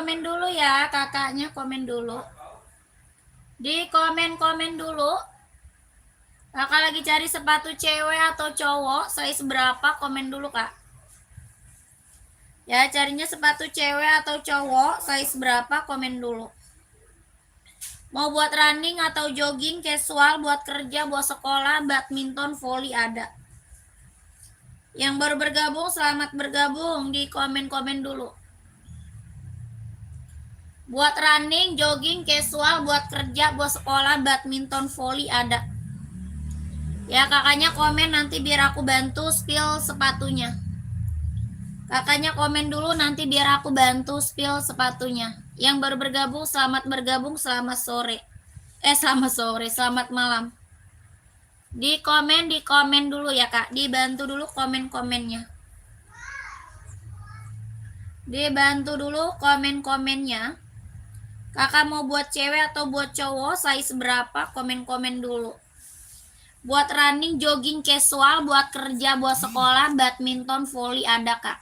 komen dulu ya, kakaknya komen dulu. Di komen-komen dulu. Kakak lagi cari sepatu cewek atau cowok, size berapa, komen dulu kak. Ya, carinya sepatu cewek atau cowok, size berapa, komen dulu. Mau buat running atau jogging, casual, buat kerja, buat sekolah, badminton, volley ada. Yang baru bergabung, selamat bergabung, di komen-komen dulu. Buat running, jogging, casual, buat kerja, buat sekolah, badminton, volley ada. Ya, kakaknya komen nanti biar aku bantu spill sepatunya. Kakaknya komen dulu nanti biar aku bantu spill sepatunya. Yang baru bergabung, selamat bergabung, selamat sore. Selamat malam. Di komen dulu ya kak. Dibantu dulu komen-komennya. Dibantu dulu komen-komennya. Kakak mau buat cewek atau buat cowok, size berapa, komen-komen dulu. Buat running, jogging, casual, buat kerja, buat sekolah, badminton, volley ada kak.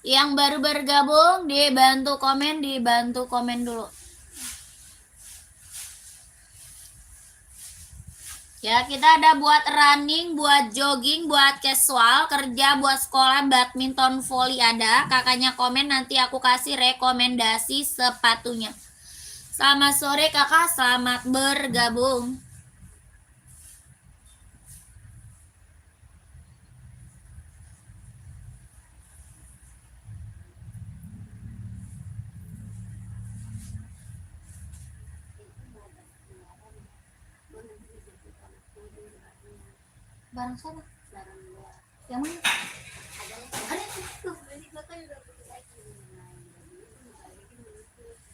Yang baru bergabung, dibantu komen dulu. Ya, kita ada buat running, buat jogging, buat casual, kerja, buat sekolah, badminton, volley ada. Kakaknya komen, nanti aku kasih rekomendasi sepatunya. Selamat sore kakak, selamat bergabung. Barang sana? Yang mana?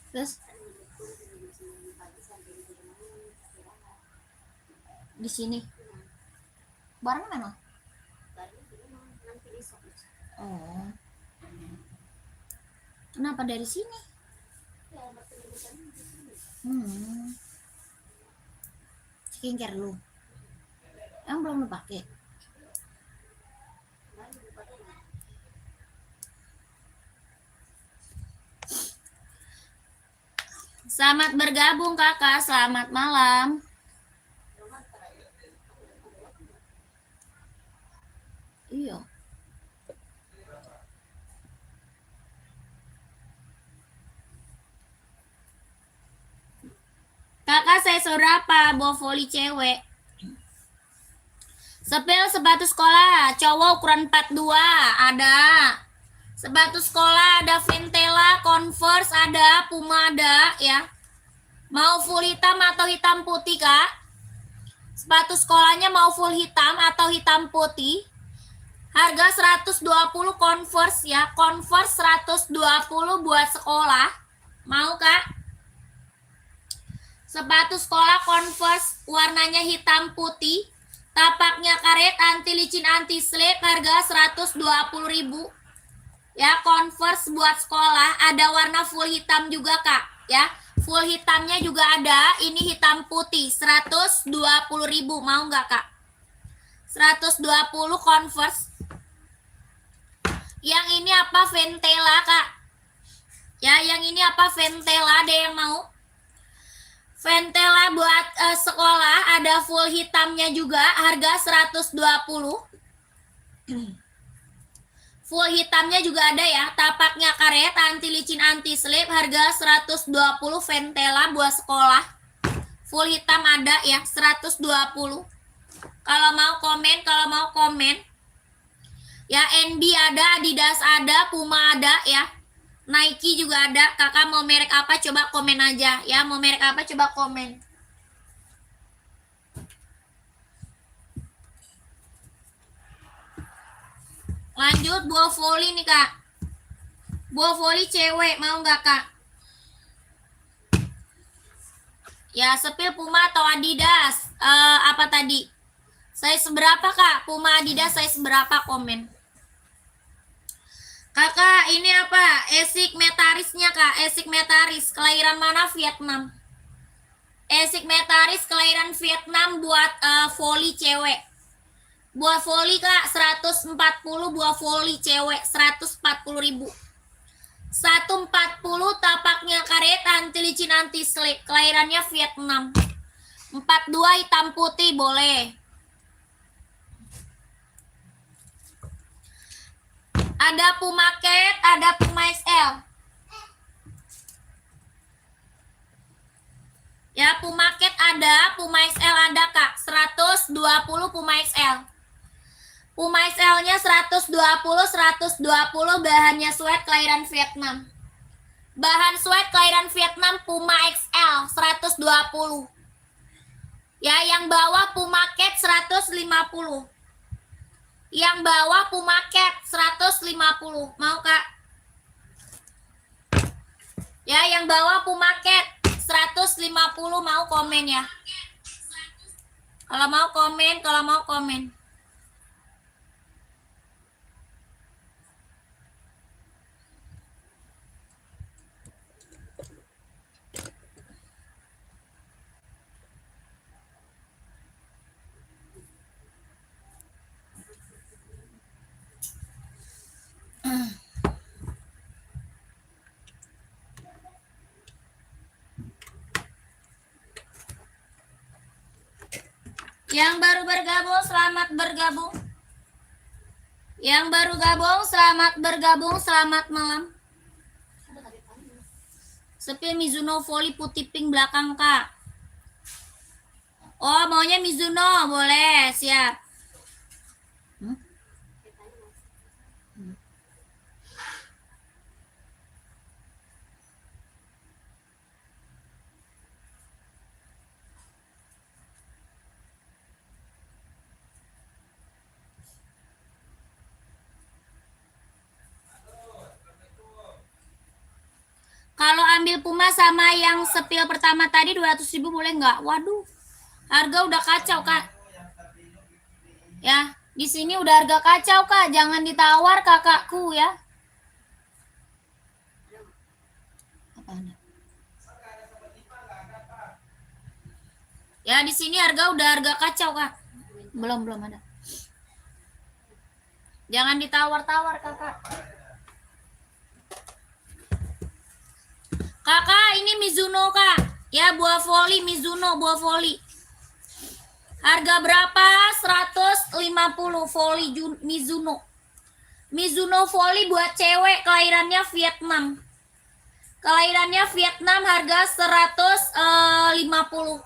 Terus di sini barang mana? Oh, kenapa dari sini? Skincare lu yang belum lu pakai. Selamat bergabung kakak, selamat malam. Iya. Kakak saya berapa bawa volley cewek? Sepil sepatu sekolah cowok ukuran 42 ada. Sepatu sekolah ada Ventela, Converse ada, Puma ada ya. Mau full hitam atau hitam putih kak? Sepatu sekolahnya mau full hitam atau hitam putih? Harga 120 Converse ya. Converse 120 buat sekolah. Mau kak? Sepatu sekolah Converse warnanya hitam putih. Tapaknya karet, anti licin, anti slip, harga 120.000. Ya, Converse buat sekolah, ada warna full hitam juga kak ya. Full hitamnya juga ada, ini hitam putih 120.000. Mau nggak kak? 120 Converse. Yang ini apa? Ventela kak ya. Yang ini apa? Ventela, ada yang mau? Ventela buat sekolah, ada full hitamnya juga, harga 120. Full hitamnya juga ada ya, tapaknya karet, anti licin, anti slip, harga 120 Ventela buat sekolah. Full hitam ada ya, 120. Kalau mau komen. Ya, NB ada, Adidas ada, Puma ada ya. Nike juga ada. Kakak mau merek apa coba komen aja ya. Mau merek apa coba komen. Lanjut bawa volley nih kak. Bawa volley cewek mau nggak kak? Ya, sepil Puma atau Adidas. Apa tadi? Size berapa kak? Puma Adidas size berapa, komen. Kakak ini apa? Esik Metarisnya kak. Esik Metaris kelahiran mana? Vietnam. Esik Metaris kelahiran Vietnam buat volley cewek. Buat volley kak 140 buat volley cewek 140.000. 140 tapaknya karet, anti licin anti slip, kelahirannya Vietnam. 42 hitam putih boleh. Ada Puma Cat, ada Puma XL. Ya, Puma Cat ada, Puma XL ada Kak. 120 Puma XL. Puma XL-nya 120, bahannya sweat kelahiran Vietnam. Bahan sweat kelahiran Vietnam Puma XL 120. Ya, yang bawah Puma Cat 150. Yang bawah Puma Cat 150. Mau Kak? Ya, yang bawah Puma Cat 150 mau komen ya. Kalau mau komen. Yang baru bergabung, selamat bergabung. Yang baru gabung, selamat bergabung, selamat malam. Sepil Mizuno Volley putih pink belakang Kak. Oh, maunya Mizuno, boleh, siap. Kalau ambil Puma sama yang sepil pertama tadi 200.000 boleh nggak? Waduh, harga udah kacau Kak. Ya, di sini udah harga kacau Kak, jangan ditawar kakakku ya. Ya, di sini udah harga kacau Kak. Belum ada. Jangan ditawar-tawar kakak. Kakak, ini Mizuno Kak. Ya, buah volley Mizuno, buah volley. Harga berapa? 150 volley Mizuno. Mizuno volley buat cewek, kelahirannya Vietnam. Kelahirannya Vietnam, harga 150.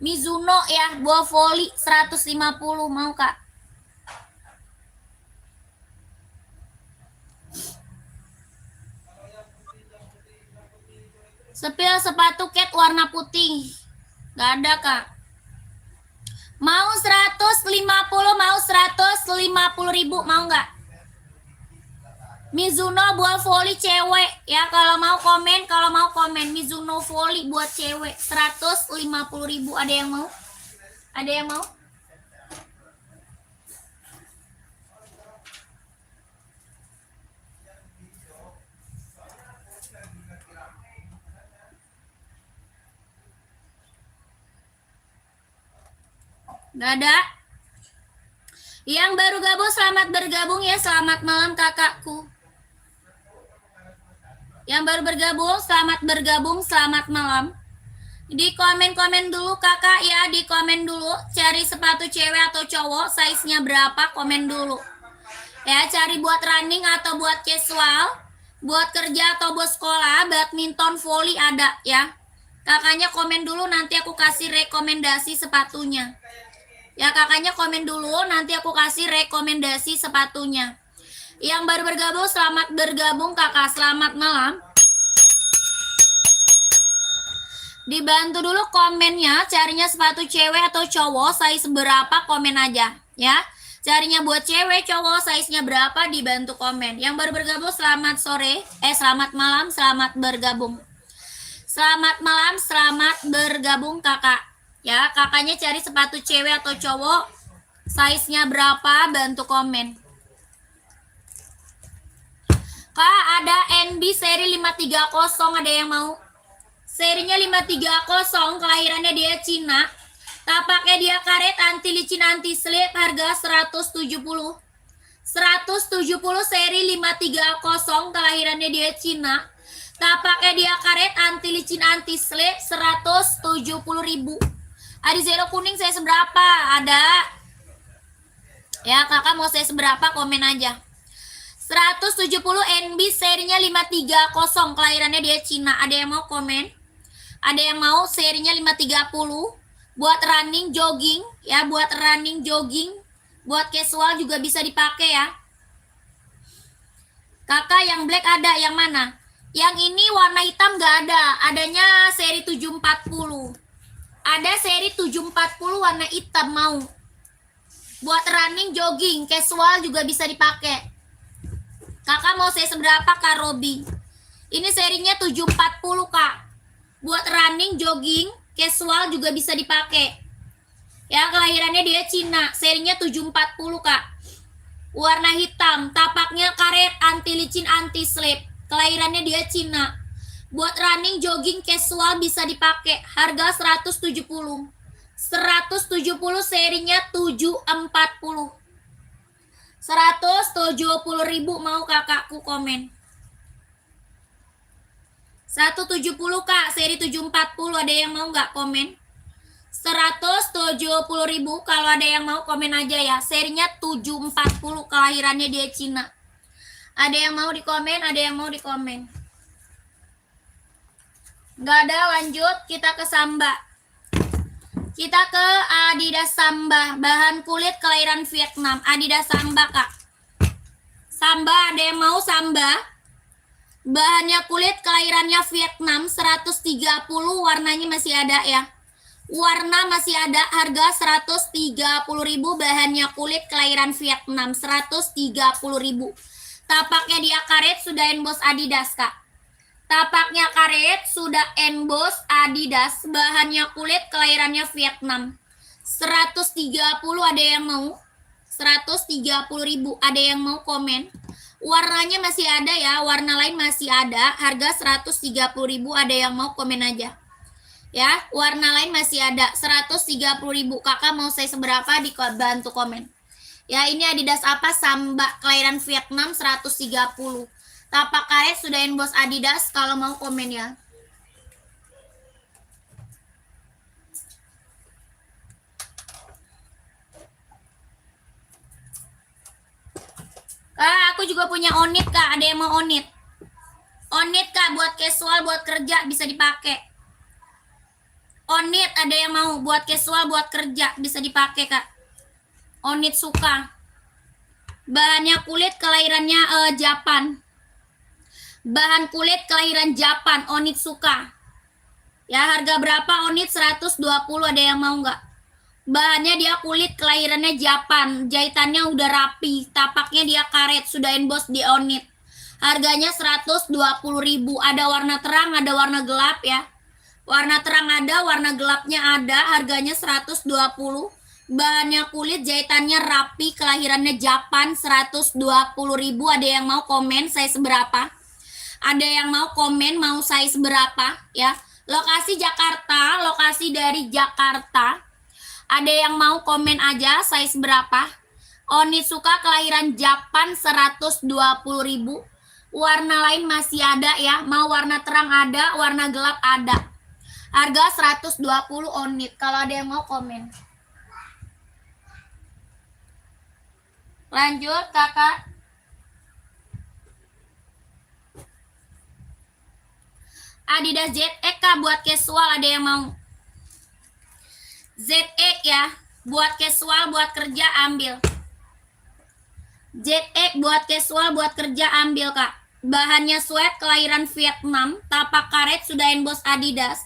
Mizuno ya, buah volley 150, mau Kak? Sepil sepatu cat warna putih. Gak ada Kak. Mau 150, mau 150.000, mau nggak? Mizuno buat volley cewek ya, kalau mau komen Mizuno volley buat cewek 150.000. Ada yang mau? Gak ada. Yang baru gabung selamat bergabung ya, selamat malam kakakku. Yang baru bergabung selamat bergabung, selamat malam. Di komen-komen dulu kakak ya, di komen dulu cari sepatu cewek atau cowok, size-nya berapa, komen dulu. Ya, cari buat running atau buat casual, buat kerja atau buat sekolah, badminton, volley ada ya. Kakaknya komen dulu, nanti aku kasih rekomendasi sepatunya. Ya, kakaknya komen dulu, nanti aku kasih rekomendasi sepatunya. Yang baru bergabung, selamat bergabung kakak, selamat malam. Dibantu dulu komennya, carinya sepatu cewek atau cowok, size berapa, komen aja ya. Carinya buat cewek, cowok, size-nya berapa, dibantu komen. Yang baru bergabung, selamat sore, selamat malam, selamat bergabung. Selamat malam, selamat bergabung kakak. Ya, kakaknya cari sepatu cewek atau cowok, size-nya berapa, bantu komen. Kak, ada NB seri 530, ada yang mau? Serinya 530, kelahirannya dia Cina. Tapaknya dia karet, anti licin, anti slip, harga 170. 170 seri 530, kelahirannya dia Cina. Tapaknya dia karet, anti licin, anti slip, 170.000. Ada zero kuning saya seberapa? Ada. Ya, kakak mau saya seberapa, komen aja. 170 NB serinya 530, kelahirannya dia Cina. Ada yang mau komen? Ada yang mau serinya 530 buat running jogging ya, buat running jogging, buat casual juga bisa dipakai ya. Kakak yang black ada, yang mana? Yang ini warna hitam nggak ada, adanya seri 740. Ada seri 740 warna hitam mau. Buat running jogging casual juga bisa dipakai. Kakak mau saya seberapa Kak Robi? Ini serinya 740 Kak. Buat running jogging casual juga bisa dipakai. Ya, kelahirannya dia Cina, serinya 740 Kak. Warna hitam, tapaknya karet, anti licin, anti slip. Kelahirannya dia Cina. Buat running jogging casual bisa dipakai. Harga 170. 170 serinya 740. 170.000 mau kakakku komen. 170 Kak, seri 740, ada yang mau nggak komen? 170.000, kalau ada yang mau komen aja ya. Serinya 740, kelahirannya dia Cina. Ada yang mau dikomen, ada yang mau dikomen. Nggak ada, lanjut kita ke Samba. Kita ke Adidas Samba, bahan kulit kelahiran Vietnam. Adidas Samba Kak. Samba, ada yang mau Samba? Bahannya kulit kelahirannya Vietnam, 130, warnanya masih ada ya. Warna masih ada, harga 130.000, bahannya kulit kelahiran Vietnam, 130.000. Tapaknya dia karet, sudah emboss Adidas Kak. Tapaknya karet, sudah emboss Adidas, bahannya kulit kelahirannya Vietnam. 130, ada yang mau? 130.000, ada yang mau komen? Warnanya masih ada ya, warna lain masih ada, harga 130.000, ada yang mau komen aja. Ya, warna lain masih ada, 130.000. Kakak mau saya seberapa, dibantu komen. Ya, ini Adidas apa? Samba, kelahiran Vietnam, 130. Tapak karet sudah emboss Adidas, kalau mau komen ya. Kak, aku juga punya Onit Kak, ada yang mau Onit? Onit Kak, buat casual, buat kerja bisa dipakai. Onit ada yang mau, buat casual, buat kerja bisa dipakai Kak. Onit suka. Bahannya kulit kelahirannya Japan. Bahan kulit kelahiran Japan, Onit suka. Ya, harga berapa Onit? 120, ada yang mau nggak? Bahannya dia kulit kelahirannya Japan, jahitannya udah rapi, tapaknya dia karet, sudah emboss di Onit. Harganya 120.000, ada warna terang, ada warna gelap ya. Warna terang ada, warna gelapnya ada, harganya 120. Bahannya kulit, jahitannya rapi, kelahirannya Japan, 120.000, ada yang mau komen saya seberapa? Ada yang mau komen mau size berapa ya? Lokasi Jakarta, lokasi dari Jakarta. Ada yang mau komen aja size berapa? Onitsuka kelahiran Japan, 120.000. Warna lain masih ada ya. Mau warna terang ada, warna gelap ada. Harga 120 Onit. Kalau ada yang mau komen. Lanjut kakak. Adidas ZX Kak, buat casual, ada yang mau? ZX ya, buat casual, buat kerja ambil. ZX buat casual, buat kerja ambil Kak. Bahannya sweat kelahiran Vietnam, tapak karet sudah emboss Adidas.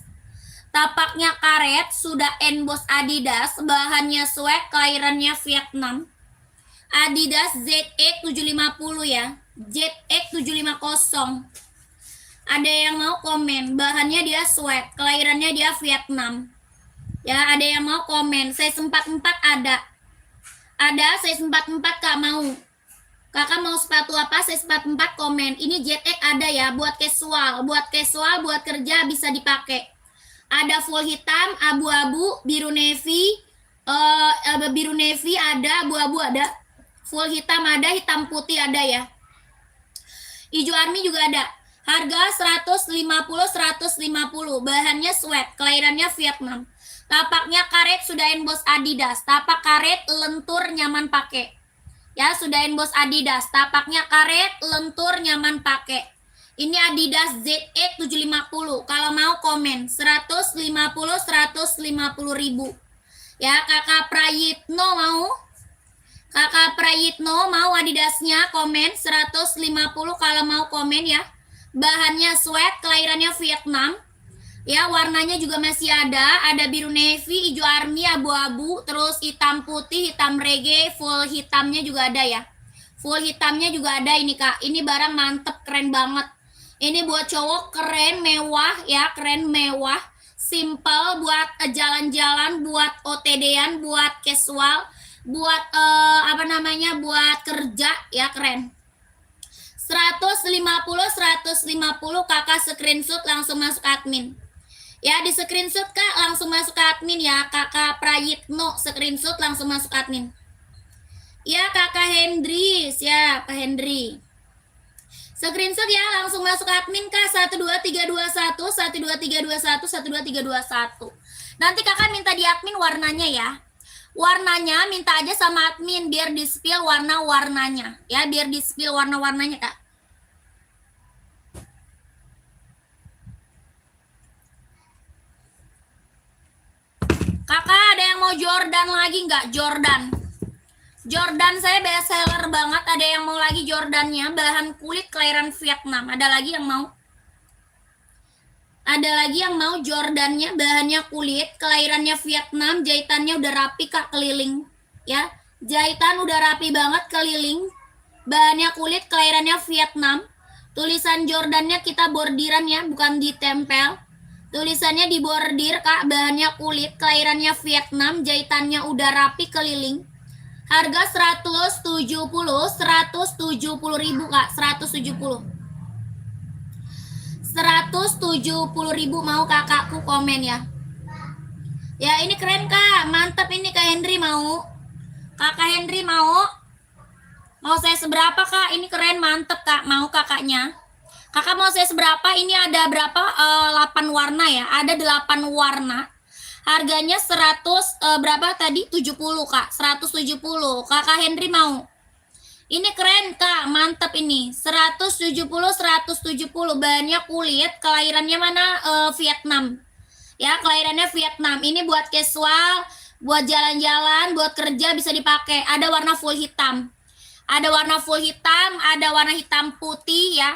Tapaknya karet sudah emboss Adidas, bahannya sweat kelahirannya Vietnam. Adidas ZX 750 ya. ZX 750. Ada yang mau komen, bahannya dia sweat, kelahirannya dia Vietnam. Ya, ada yang mau komen, size 44 ada. Ada size 44 Kak mau. Kakak mau sepatu apa? Size 44 komen. Ini ZX ada ya, buat casual, buat kerja bisa dipakai. Ada full hitam, abu-abu, biru navy ada, abu-abu ada. Full hitam ada, hitam putih ada ya. Hijau army juga ada. Harga 150. Bahannya sweat, kelahirannya Vietnam. Tapaknya karet, sudah emboss Adidas. Tapak karet, lentur, nyaman pakai. Ya, sudah emboss Adidas. Tapaknya karet, lentur, nyaman pakai. Ini Adidas ZX 750. Kalau mau komen 150 ribu. Ya, Kakak Prayitno mau? Kakak Prayitno mau Adidasnya, komen 150 kalau mau komen ya. Bahannya sweat, kelahirannya Vietnam. Ya, warnanya juga masih ada biru navy, hijau army, abu-abu, terus hitam putih, hitam reggae, full hitamnya juga ada ya. Full hitamnya juga ada ini Kak. Ini barang mantep, keren banget. Ini buat cowok keren, mewah ya, keren mewah. Simple buat jalan-jalan, buat OTD-an, buat casual, buat buat kerja ya, keren. 150 Kakak screenshot langsung masuk admin. Ya, di screenshot Kak langsung masuk ke admin ya. Kakak Prayitno screenshot langsung masuk admin. Ya, Kakak Hendri, siap Kak Hendri. Screenshot ya, langsung masuk admin Kak. 12321 12321 12321. Nanti Kakak minta di admin warnanya ya. Warnanya minta aja sama admin biar di-spill warna-warnanya ya, biar di-spill warna-warnanya Kak. Kakak ada yang mau Jordan lagi nggak? Jordan saya best seller banget. Ada yang mau lagi Jordannya, bahan kulit kelahiran Vietnam. Ada lagi yang mau? Ada lagi yang mau Jordannya, bahannya kulit, kelahirannya Vietnam, jahitannya udah rapi Kak, keliling. Ya, jahitan udah rapi banget, keliling. Bahannya kulit, kelahirannya Vietnam. Tulisan Jordannya kita bordiran ya, bukan ditempel. Tulisannya di bordir Kak, bahannya kulit, kelahirannya Vietnam, jahitannya udah rapi, keliling. Harga 170 ribu Kak, 170 ribu. Mau kakakku komen ya. Ya, ini keren Kak, mantap ini Kak Henry mau. Kakak Henry mau? Mau saya seberapa Kak? Ini keren, mantep Kak, mau kakaknya. Kakak mau saya seberapa? Ini ada berapa? 8 warna ya, ada 8 warna. Harganya 100 berapa tadi? 70 Kak, 170. Kakak Henry mau? Ini keren Kak, mantap ini. 170. Bahannya kulit, kelahirannya mana? Vietnam. Ya, kelahirannya Vietnam. Ini buat casual, buat jalan-jalan, buat kerja bisa dipakai. Ada warna full hitam. Ada warna full hitam, ada warna hitam putih ya.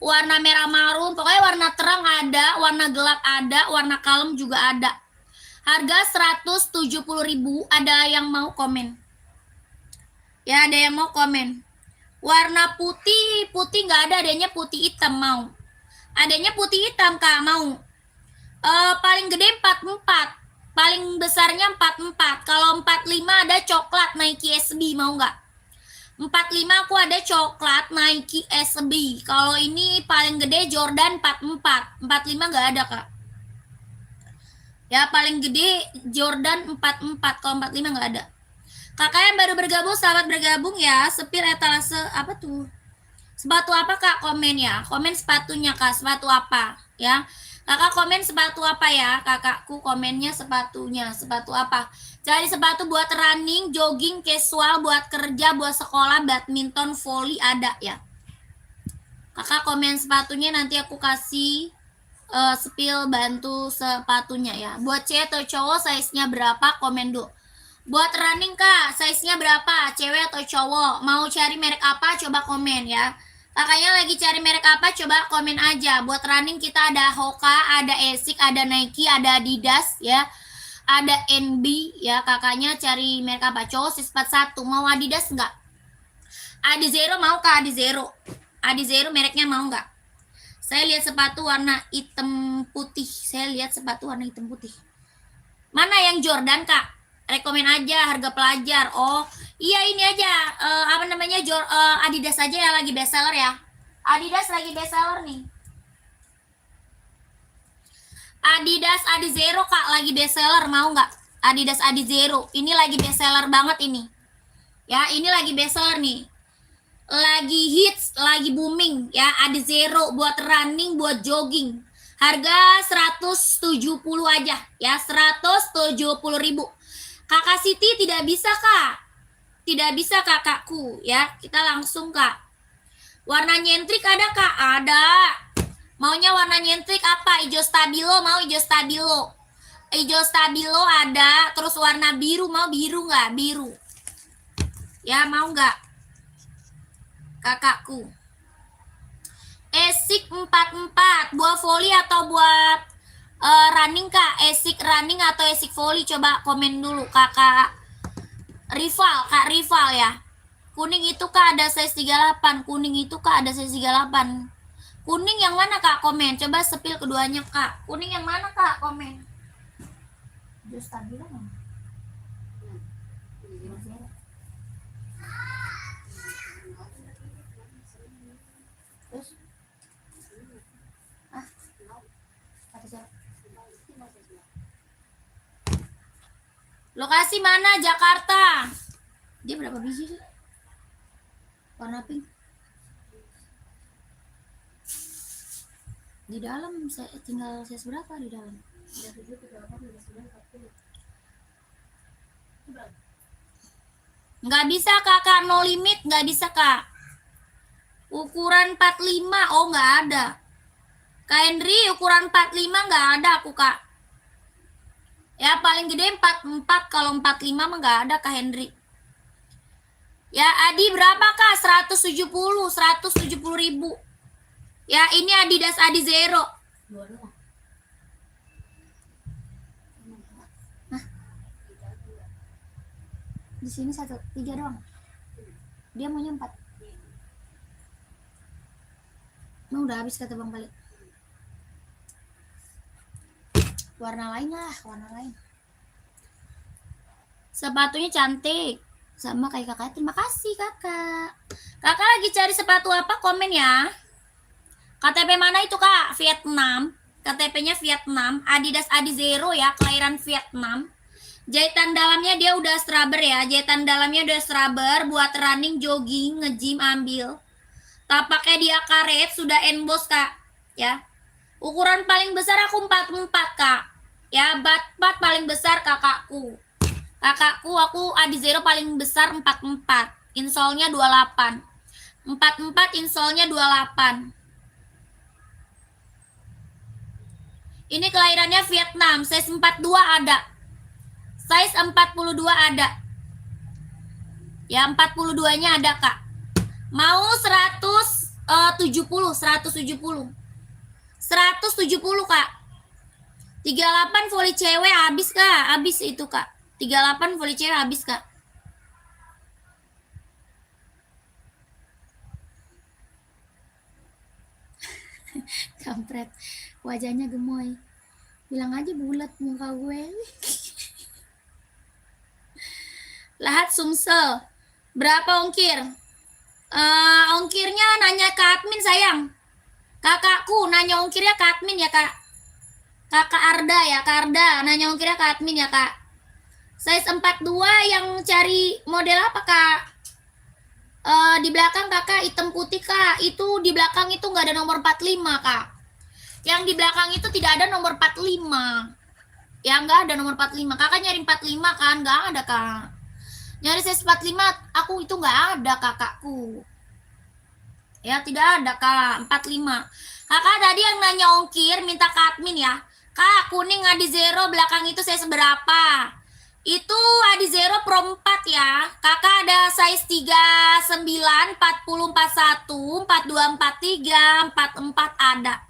Warna merah marun, pokoknya warna terang ada, warna gelap ada, warna kalem juga ada. Harga 170 ribu. Ada yang mau komen? Ya, ada yang mau komen. Warna putih nggak ada, adanya putih hitam mau. Adanya putih hitam Kak, mau. Paling gede 44. Paling besarnya 44. Kalau 45 ada coklat Nike SB, mau nggak? 45 aku ada coklat Nike SB. Kalau ini paling gede Jordan 44. 45 nggak ada Kak. Ya, paling gede Jordan 44. Kalau 45 nggak ada. Kakak yang baru bergabung, selamat bergabung ya. Sepir etalase apa tuh? Sepatu apa Kak? Komen ya. Komen sepatunya Kak. Sepatu apa ya? Kakak komen sepatu apa ya? Kakakku komennya sepatunya. Sepatu apa? Cari sepatu buat running, jogging, casual, buat kerja, buat sekolah, badminton, volley ada ya. Kakak komen sepatunya, nanti aku kasih spill bantu sepatunya ya. Buat cewek atau cowok size-nya berapa? Komen dulu. Buat running Kak, size-nya berapa? Cewek atau cowok? Mau cari merek apa? Coba komen ya. Kakaknya lagi cari merek apa? Coba komen aja. Buat running kita ada Hoka, ada Asics, ada Nike, ada Adidas ya. Ada NB ya. Kakaknya cari merek apa? Cowok size 41. Mau Adidas enggak? Adizero mau Kak? Adizero mereknya mau enggak? Saya lihat sepatu warna hitam putih. Mana yang Jordan Kak? Rekomen aja, harga pelajar. Oh iya, ini aja Adidas aja ya, lagi best seller ya. Adidas lagi best seller nih. Adidas Adizero Kak lagi best seller, mau nggak? Adidas Adizero ini lagi best seller banget ini Ya, ini lagi bestseller nih. Lagi hits, lagi booming ya. Adizero buat running, buat jogging. Harga 170 aja ya, 170.000. Kakak Siti tidak bisa, Kak. Tidak bisa, kakakku ya. Kita langsung, Kak. Warna nyentrik ada, Kak? Ada. Maunya warna nyentrik apa? Hijau stabilo, mau hijau stabilo. Hijau stabilo ada, terus warna biru, mau biru nggak? Biru. Ya, mau nggak? Kakakku. Esik 44, buat volley atau buat running, Kak? Esik running atau esik volley? Coba komen dulu, Kakak Rival, Kak Rival ya. Kuning itu, Kak, ada size 38. Kuning itu, Kak, ada size 38. Kuning yang mana, Kak? Komen. Coba sepil keduanya, Kak. Kuning yang mana, Kak? Komen. Just stabilo mana? Terus? Lokasi mana? Jakarta. Dia berapa biji sih? Warna pink. Di dalam saya tinggal size berapa di dalam? Nggak bisa, Kakak, no limit, nggak bisa, Kak. Ukuran 45, oh nggak ada. Kak Henry, ukuran 45 nggak ada aku, Kak. Ya, paling gede 44, kalau 45 mah nggak ada, Kak Henry. Ya, Adi berapa, Kak? 170.000. Ya, ini Adidas Adizero. Nah, di sini 3 doang. Dia maunya 4. Nah, udah habis kata Bang Balik. Warna lain lah, warna lain. Sepatunya cantik. Sama kayak kakak. Terima kasih, Kakak. Kakak lagi cari sepatu apa? Komen ya. KTP mana itu, Kak? Vietnam. KTP-nya Vietnam. Adidas Adizero ya, kelahiran Vietnam. Jahitan dalamnya dia udah scrubber ya. Jahitan dalamnya udah scrubber buat running, jogging, nge-gym ambil. Tapaknya dia karet, sudah emboss, Kak. Ya. Ukuran paling besar aku 44, Kak. Ya, bat paling besar kakakku. Kakakku aku Adizero paling besar 44. Insolnya 28. 44 insolnya 28. Ini kelahirannya Vietnam, size 42 ada. Size 42 ada. Ya, 42-nya ada, Kak. Mau 170, 170. 170, Kak. 38 volley cewek habis, Kak. Habis itu, Kak. 38 volley cewek habis, Kak. Kampret. Wajahnya gemoy. Bilang aja bulat muka gue. Lahat Sumsel. Berapa ongkir? Ongkirnya nanya ke admin, sayang. Kakakku nanya ongkirnya ke admin ya, Kak. Kakak Arda ya, Kak Arda. Nanya ongkirnya ke admin ya, Kak. Size 42 yang cari model apa, Kak? Di belakang Kakak hitam putih, Kak. Itu di belakang itu nggak ada nomor 45, Kak. Yang di belakang itu tidak ada nomor 45. Ya, nggak ada nomor 45. Kakak nyari 45 kan? Nggak ada, Kak. Nyari size 45, aku itu nggak ada, kakakku. Ya, tidak ada, Kak. 45. Kakak tadi yang nanya ongkir, minta ke admin ya. Kak, kuning Adizero belakang itu size berapa? Itu Adizero Pro 4 ya. Kakak ada size 39, 40, 41, 42, 43, 44 ada.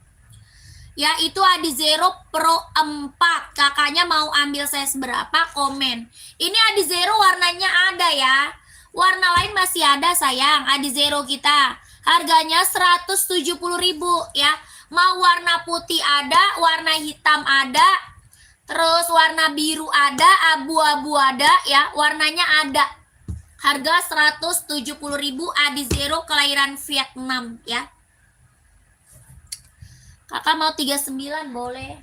Ya, itu Adizero Pro 4. Kakaknya mau ambil size berapa? Komen. Ini Adizero warnanya ada ya. Warna lain masih ada, sayang. Adizero kita. Harganya 170.000 ya. Mau warna putih ada, warna hitam ada, terus warna biru ada, abu-abu ada ya. Warnanya ada. Harga 170.000 Adizero kelahiran Vietnam ya. Kakak mau 39 boleh.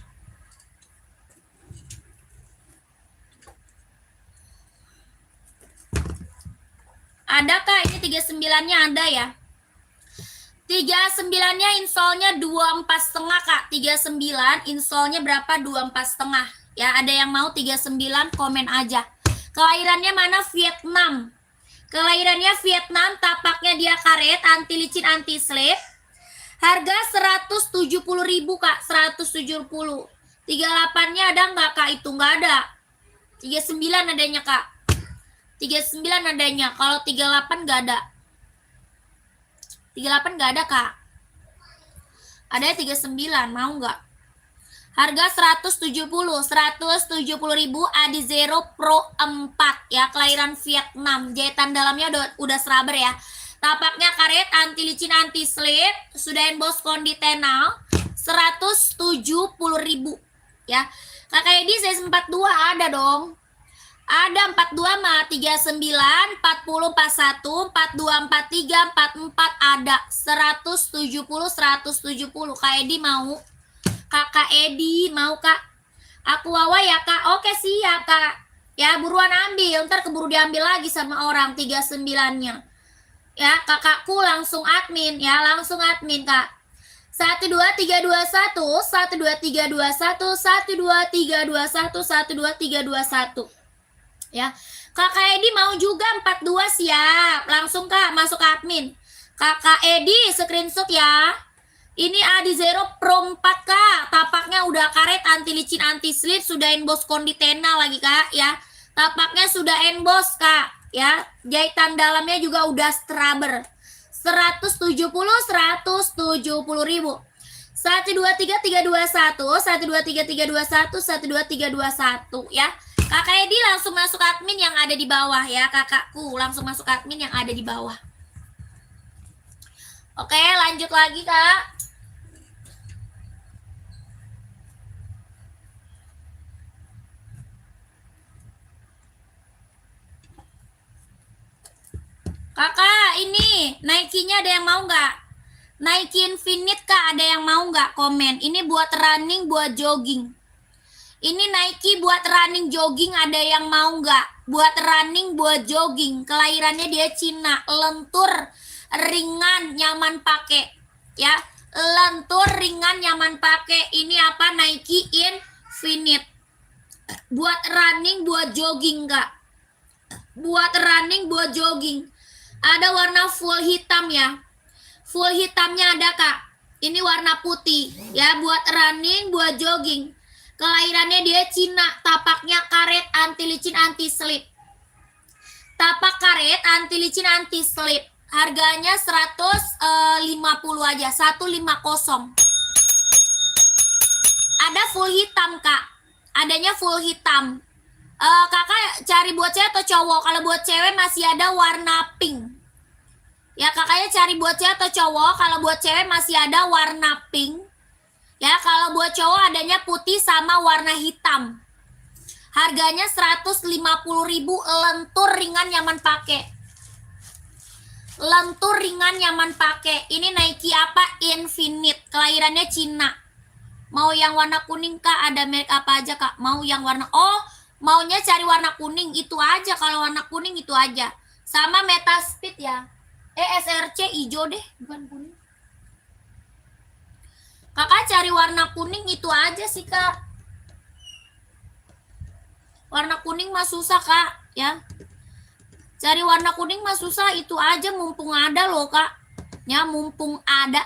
Ada kak, ini 39-nya ada ya. 39-nya insole-nya 24,5 kak. 39 insole-nya berapa? 24,5. Ya, ada yang mau 39 komen aja. Kelahirannya mana? Vietnam. Kelahirannya Vietnam, tapaknya dia karet, anti licin, anti slip. Harga 170.000 kak, 170. 38-nya ada nggak kak? Itu nggak ada. 39 adanya kak. 39 adanya. Kalau 38 nggak ada. 38 nggak ada kak. Ada 39, mau nggak? Harga 170.000 Adi Zero Pro 4 ya, kelahiran Vietnam. Jahitan dalamnya udah serabber ya. Tapaknya karet, anti licin, anti slip, sudah emboss konditenal. 170.000 ya. Kakak Edi size 42 ada dong. Ada 42 mah 39, 40, 41, 42, 43, 44 ada 170, 170. Kak Edi mau? Kakak Edi mau kak? Aku Wawa ya kak. Oke siap kak. Ya buruan ambil, ntar keburu diambil lagi sama orang 39-nya. Ya kakakku langsung admin ya, langsung admin kak. 12321, 12321, 12321, 12321. Ya. Kakak Edi mau juga 42 siap. Langsung kak masuk admin. Kakak Edi screenshot ya. Ini Adi Zero Pro 4 kak. Tapaknya udah karet, anti licin, anti slip, sudah emboss konditenal lagi kak ya. Tapaknya sudah emboss kak ya. Jahitan dalamnya juga udah strabber. 170, 170.000. 123321, 123321, 12321 ya. Kakak Edi langsung masuk admin yang ada di bawah ya, kakakku langsung masuk admin yang ada di bawah. Oke, lanjut lagi kak. Kakak, ini Nike-nya ada yang mau nggak? Nike Infinite kak, ada yang mau nggak? Komen. Ini buat running, buat jogging. Ini Nike buat running jogging, ada yang mau nggak? Buat running, buat jogging. Kelahirannya dia Cina, lentur, ringan, nyaman pakai. Ya, lentur, ringan, nyaman pakai. Ini apa? Nike Infinite. Buat running, buat jogging nggak? Buat running, buat jogging. Ada warna full hitam ya. Full hitamnya ada kak. Ini warna putih ya, buat running, buat jogging. Kelahirannya dia Cina, tapaknya karet, anti licin, anti slip. Tapak karet, anti licin, anti slip. Harganya 150 aja, 150. Ada full hitam kak. Adanya full hitam. Kakak cari buat cewek atau cowok? Kalau buat cewek masih ada warna pink. Ya kakaknya cari buat cewek atau cowok? Kalau buat cewek masih ada warna pink. Ya kalau buat cowok adanya putih sama warna hitam. Harganya 150.000, lentur, ringan, nyaman pakai. Lentur, ringan, nyaman pakai. Ini Nike apa? Infinite. Kelahirannya Cina. Mau yang warna kuning kak? Ada merek apa aja kak? Mau yang warna maunya cari warna kuning, itu aja. Kalau warna kuning itu aja. Sama Metaspeed ya. SRC hijau deh, bukan kuning. Kakak cari warna kuning itu aja sih kak. Warna kuning mah susah kak ya. Cari warna kuning mah susah, itu aja mumpung ada loh kak. Ya mumpung ada.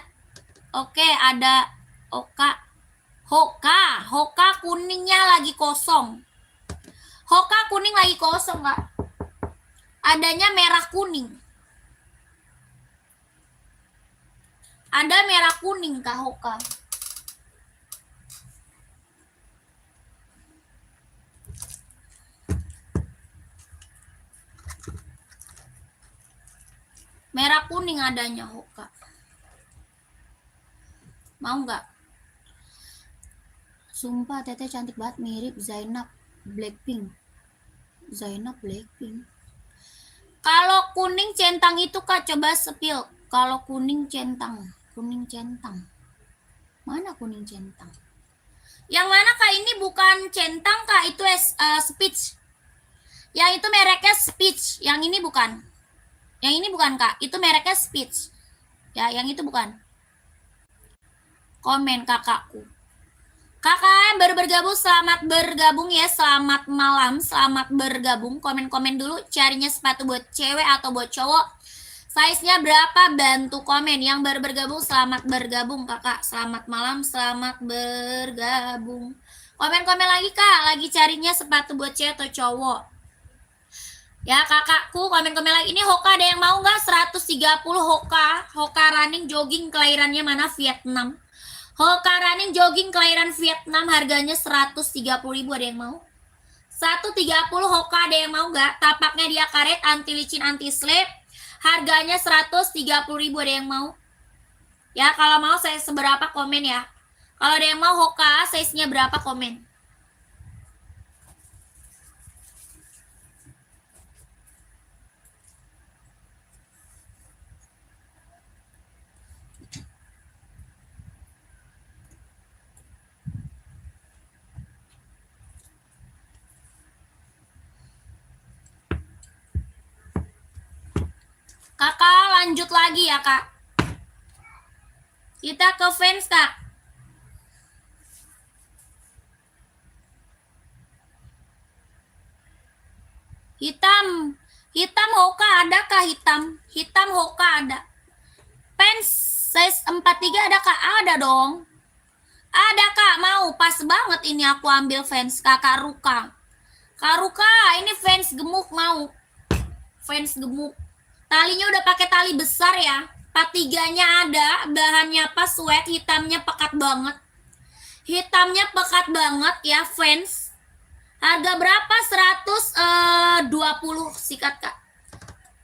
Oke ada Hoka kuningnya lagi kosong. Hoka kuning lagi kosong kak. Adanya merah kuning. Ada merah kuning kak Hoka. Merah kuning adanya Hoka. Mau nggak? Sumpah teteh cantik banget, mirip Zainab Blackpink. Zainab Blackpink. Kalau kuning centang itu kak, coba spill. Kalau kuning centang. Kuning centang. Mana kuning centang? Yang mana kak? Ini bukan centang kak, itu Speech. Yang itu mereknya Speech. Yang ini bukan. Yang ini bukan kak, itu mereknya Speech. Ya, yang itu bukan. Komen kakakku. Kakak yang baru bergabung, selamat bergabung ya. Selamat malam, selamat bergabung. Komen-komen dulu, carinya sepatu buat cewek atau buat cowok. Size-nya berapa? Bantu komen. Yang baru bergabung, selamat bergabung kakak. Selamat malam, selamat bergabung. Komen-komen lagi kak, lagi carinya sepatu buat cewek atau cowok. Ya kakakku, komen-komen lagi. Ini Hoka ada yang mau nggak? 130 Hoka. Hoka running jogging, kelahirannya mana? Vietnam. Hoka running jogging kelahiran Vietnam, harganya 130.000, ada yang mau? 130 Hoka, ada yang mau nggak? Tapaknya dia karet, anti licin, anti slip. Harganya 130.000, ada yang mau? Ya, kalau mau saya seberapa komen ya. Kalau ada yang mau Hoka, size-nya berapa komen? Kakak lanjut lagi ya kak. Kita ke fans kak. Hitam. Hitam Hoka ada kak? Hitam Hoka ada. Pants size 43 ada kak? Ada dong. Ada kak, mau. Pas banget ini aku ambil fans kakak Ruka. Kak Ruka, ini fans gemuk mau. Fans gemuk. Talinya udah pakai tali besar ya. 43-nya ada, bahannya apa? Sweat, hitamnya pekat banget. Hitamnya pekat banget ya, fans. Harga berapa? 120 sikat kak.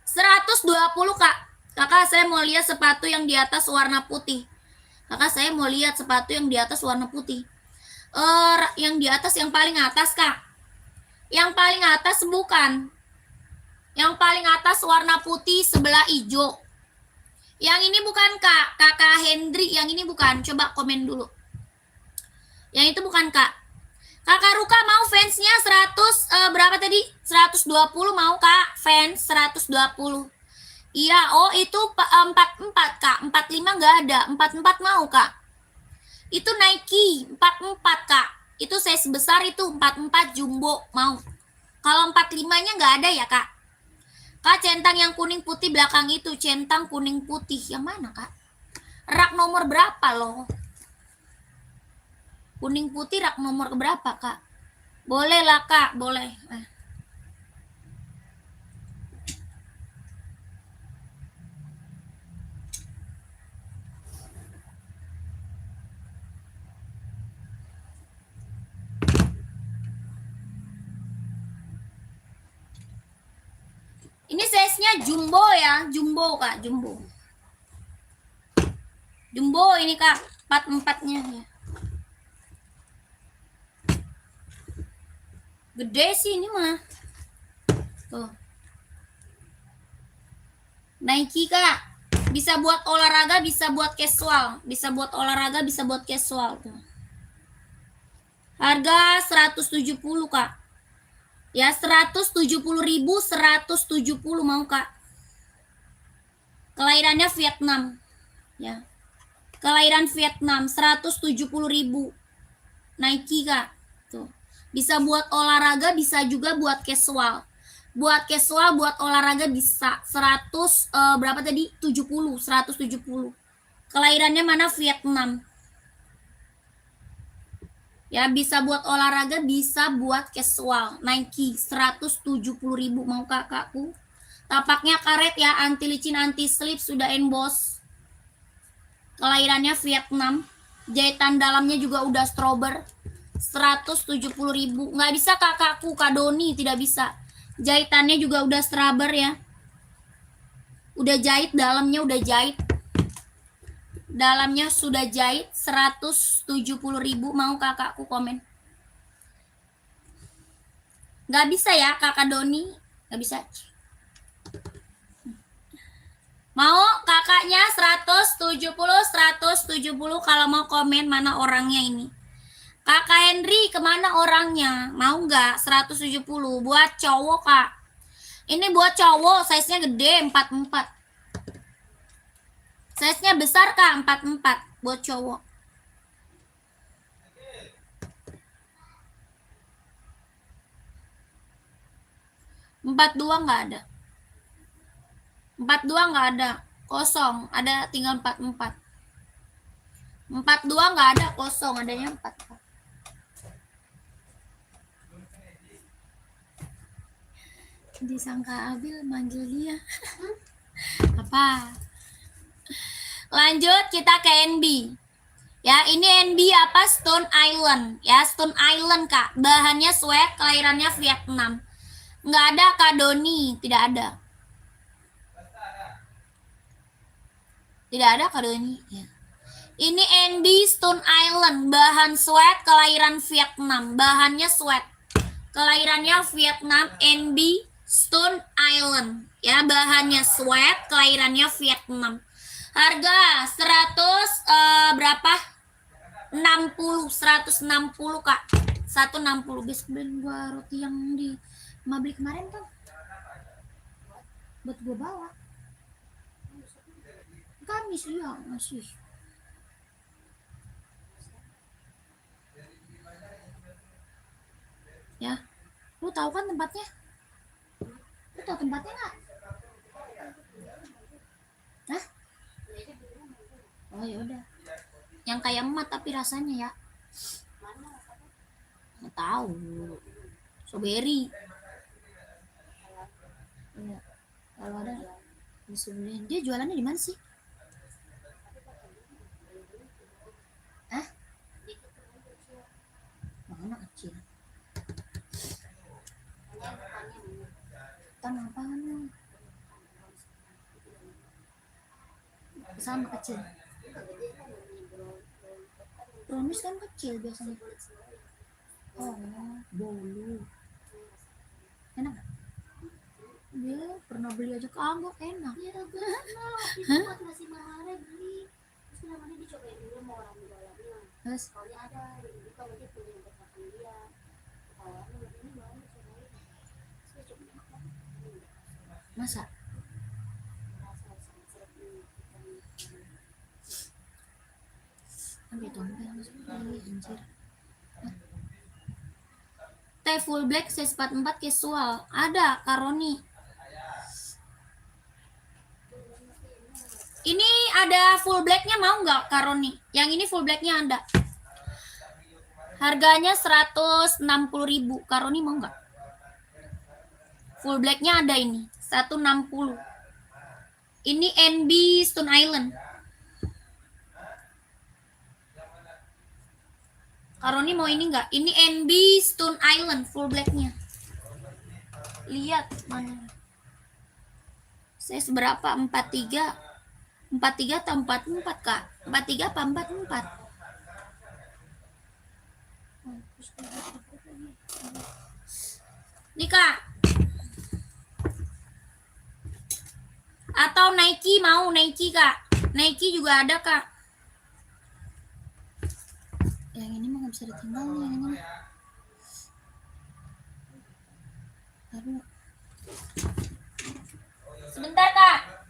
120 kak. Kakak saya mau lihat sepatu yang di atas warna putih. Kakak saya mau lihat sepatu yang di atas warna putih. Yang di atas, yang paling atas kak. Yang paling atas bukan. Yang paling atas warna putih sebelah hijau. Yang ini bukan kak, kakak Hendri. Yang ini bukan, coba komen dulu. Yang itu bukan kak. Kakak Ruka mau fansnya 100 berapa tadi? 120 mau kak, fans 120. Iya, oh itu 44 kak, 45 nggak ada, 44 mau kak. Itu Nike 44 kak. Itu size besar itu 44 jumbo mau. Kalau 45-nya nggak ada ya kak. Kak, centang yang kuning putih belakang itu, centang kuning putih. Yang mana, Kak? Rak nomor berapa loh? Kuning putih rak nomor berapa, Kak? Boleh lah, Kak, boleh. Ini size-nya jumbo ya, jumbo kak, jumbo. Jumbo ini kak, 44-nya ya. Gede sih ini mah. Tuh. Nike kak, bisa buat olahraga, bisa buat casual, bisa buat olahraga, bisa buat casual. Tuh. Harga 170 kak. Ya 170.000, 170 mau kak. Kelahirannya Vietnam. Ya. Kelahiran Vietnam 170.000. Nike kak. Tuh. Bisa buat olahraga, bisa juga buat casual. Buat casual, buat olahraga bisa. 100 berapa tadi? 70, 170. Kelahirannya mana? Vietnam. Ya, bisa buat olahraga, bisa buat casual. Nike 170.000 mau kakakku. Tapaknya karet ya, anti licin, anti slip, sudah emboss. Kelahirannya Vietnam. Jahitan dalamnya juga udah strober. 170.000. Nggak bisa kakakku, Kak Doni, tidak bisa. Jahitannya juga udah strober ya. Udah jahit, dalamnya udah jahit. Dalamnya sudah jahit. 170.000 mau kakakku komen. Nggak bisa ya kakak Doni, nggak bisa. Mau kakaknya 170 kalau mau komen mana orangnya ini. Kakak Henry kemana orangnya? Mau nggak 170 buat cowok kak? Ini buat cowok, size-nya gede 44. Size-nya besar Kak, 44 buat cowok. Empat dua nggak ada. 42 nggak ada, kosong. Ada tinggal 44. 42 nggak ada, kosong. Adanya 44. Disangka Abil manggil dia. Apa? Lanjut kita ke NB. Ya, ini NB apa? Stone Island. Ya, Stone Island Kak. Bahannya sweat, kelahirannya Vietnam. Nggak ada Kak Doni, tidak ada. Tidak ada Kak Doni. Ya. Ini NB Stone Island, bahan sweat, kelahiran Vietnam. Bahannya sweat. Kelahirannya Vietnam, NB Stone Island. Ya, bahannya sweat, kelahirannya Vietnam. Harga 100 berapa? 160 Kak. 160. Besok beliin gua roti yang di Mabli kemarin kan. Buat gua bawa. Kamis ya masih. Ya. Lu tahu kan tempatnya? Lu tahu tempatnya nggak? Hah? Oh ya udah. Yang kayak emat tapi rasanya ya. Nggak tahu. Strawberry. Ya. Kalau ada bisa beliin. Dia jualannya di mana sih? Hah? Mana kecil? Tanah apaan? Sama kecil. Promis kan kecil biasanya. Oh, bolu. Enak gak? Dia pernah beli aja kagak enak. Iya, hah? Masih mahal beli. Terus namanya dicobain dulu sama orang jualannya. Terus? Soalnya ada, jadi kalau dia punya untuk makan dia. Kalau ini baru cobain. Saya cobain. Masa? Ambil tombel anjir. Teh full black size 44 casual. Ada Karoni. Ini ada full blacknya mau nggak Karoni? Yang ini full blacknya ada. Harganya 160.000. Karoni mau nggak? Full blacknya ada ini 160. Ini NB Stone Island. Karoni mau ini nggak? Ini NB Stone Island full blacknya. Lihat mana? Saya seberapa? 43. 43 atau 44 Kak? 43 apa 44? Nih Kak. Atau Nike mau Nike Kak? Nike juga ada Kak. Yang ini mah nggak bisa ditinggal nih yang ini. Aduh. Sebentar Kak.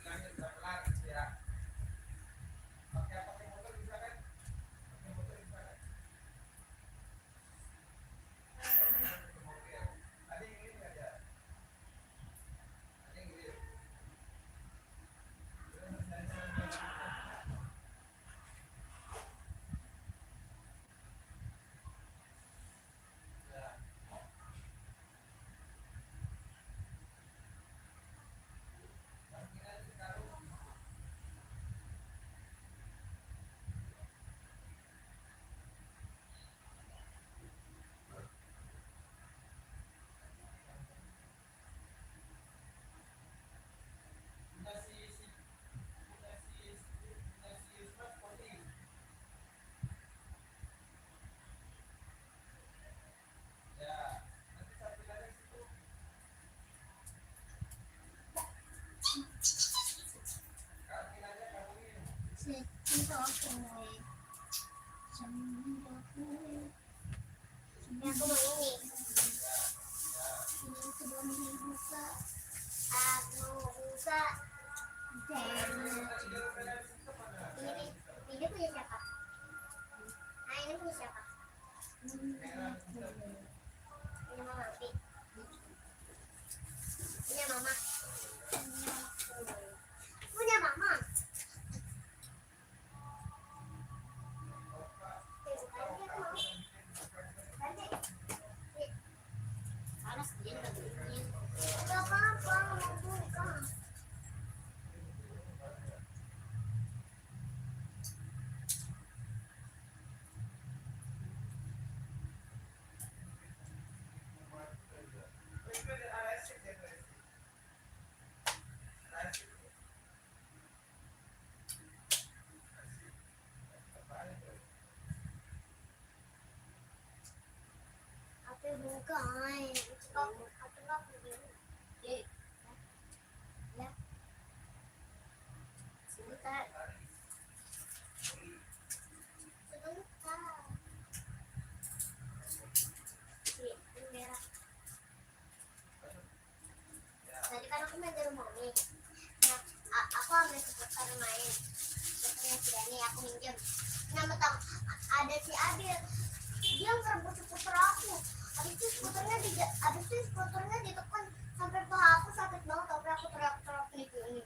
Ini punya siapa? Nah, ini punya siapa? Punya mama. Punya mama. Punya mama. Panas dia nggak begini. Gak apa-apa, mau buka. Apa buka? Aku nggak begini. Ya, sebentar. Sebentar. Ini merah. Tadi kan aku main di rumah Mami. Nah, aku ambil seputar main. Seputarnya si Dani, aku minjem. Nah, betul. Ada si Adil. Dia ngerebut seputar aku. Habis itu skuternya ditekan sampai paha aku sakit banget. Sampai aku teriak-teriak ini.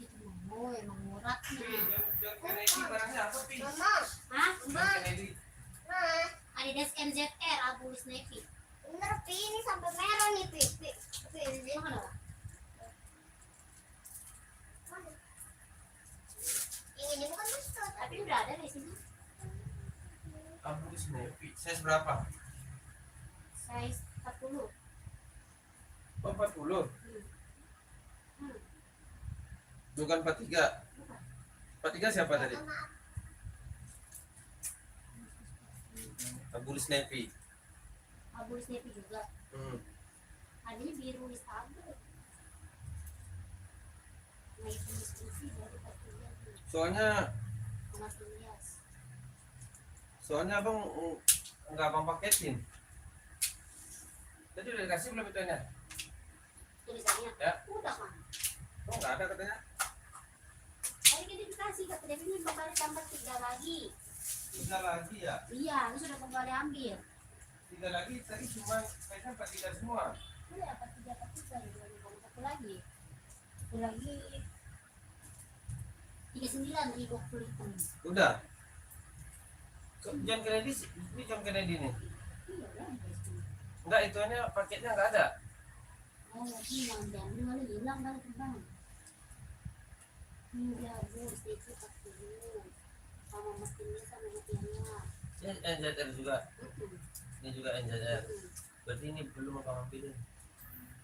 Itu mau emang murah nih. Mama, Hah? Ma, Adidas Adidas NZR Abu Navy. bener Pi, ini sampai merah nih Pi. Ini Emang kenapa? mana? Yang ini bukan masker. Tapi udah ada di sini. Abu Navy. Size berapa? Size 40. Oh, 40. Hmm. Bukan 43. 43 siapa tadi? Maaf. Abu Navy. Abu Navy juga. Adanya biru Istanbul. Nah itu diskusi dari 43 Soalnya sama Tias. abang nggak abang paketin. Tadi udah dikasih belum itu nya? Tulisannya. Ya. Udah kan. Oh nggak ada katanya. Tadi kita dikasih kata dia ini kembali tambah 3 lagi. 3 lagi ya? Iya, lu sudah kembali ambil. 3 lagi tadi cuma kayaknya 43 semua. Iya, 43 satu lagi. Satu lagi 39 dari 20 itu. Udah. John Kennedy, ini John Kennedy nih. Iya, udah guys. Enggak, ituannya paketnya nggak ada. Oh, hilang dan malah hilang balik terbang. Iya, Bu, sedikit 40. Sama mesinnya sama mesinnya. Ini NZR juga. Ini juga NZR. Berarti ini belum abang ambilin.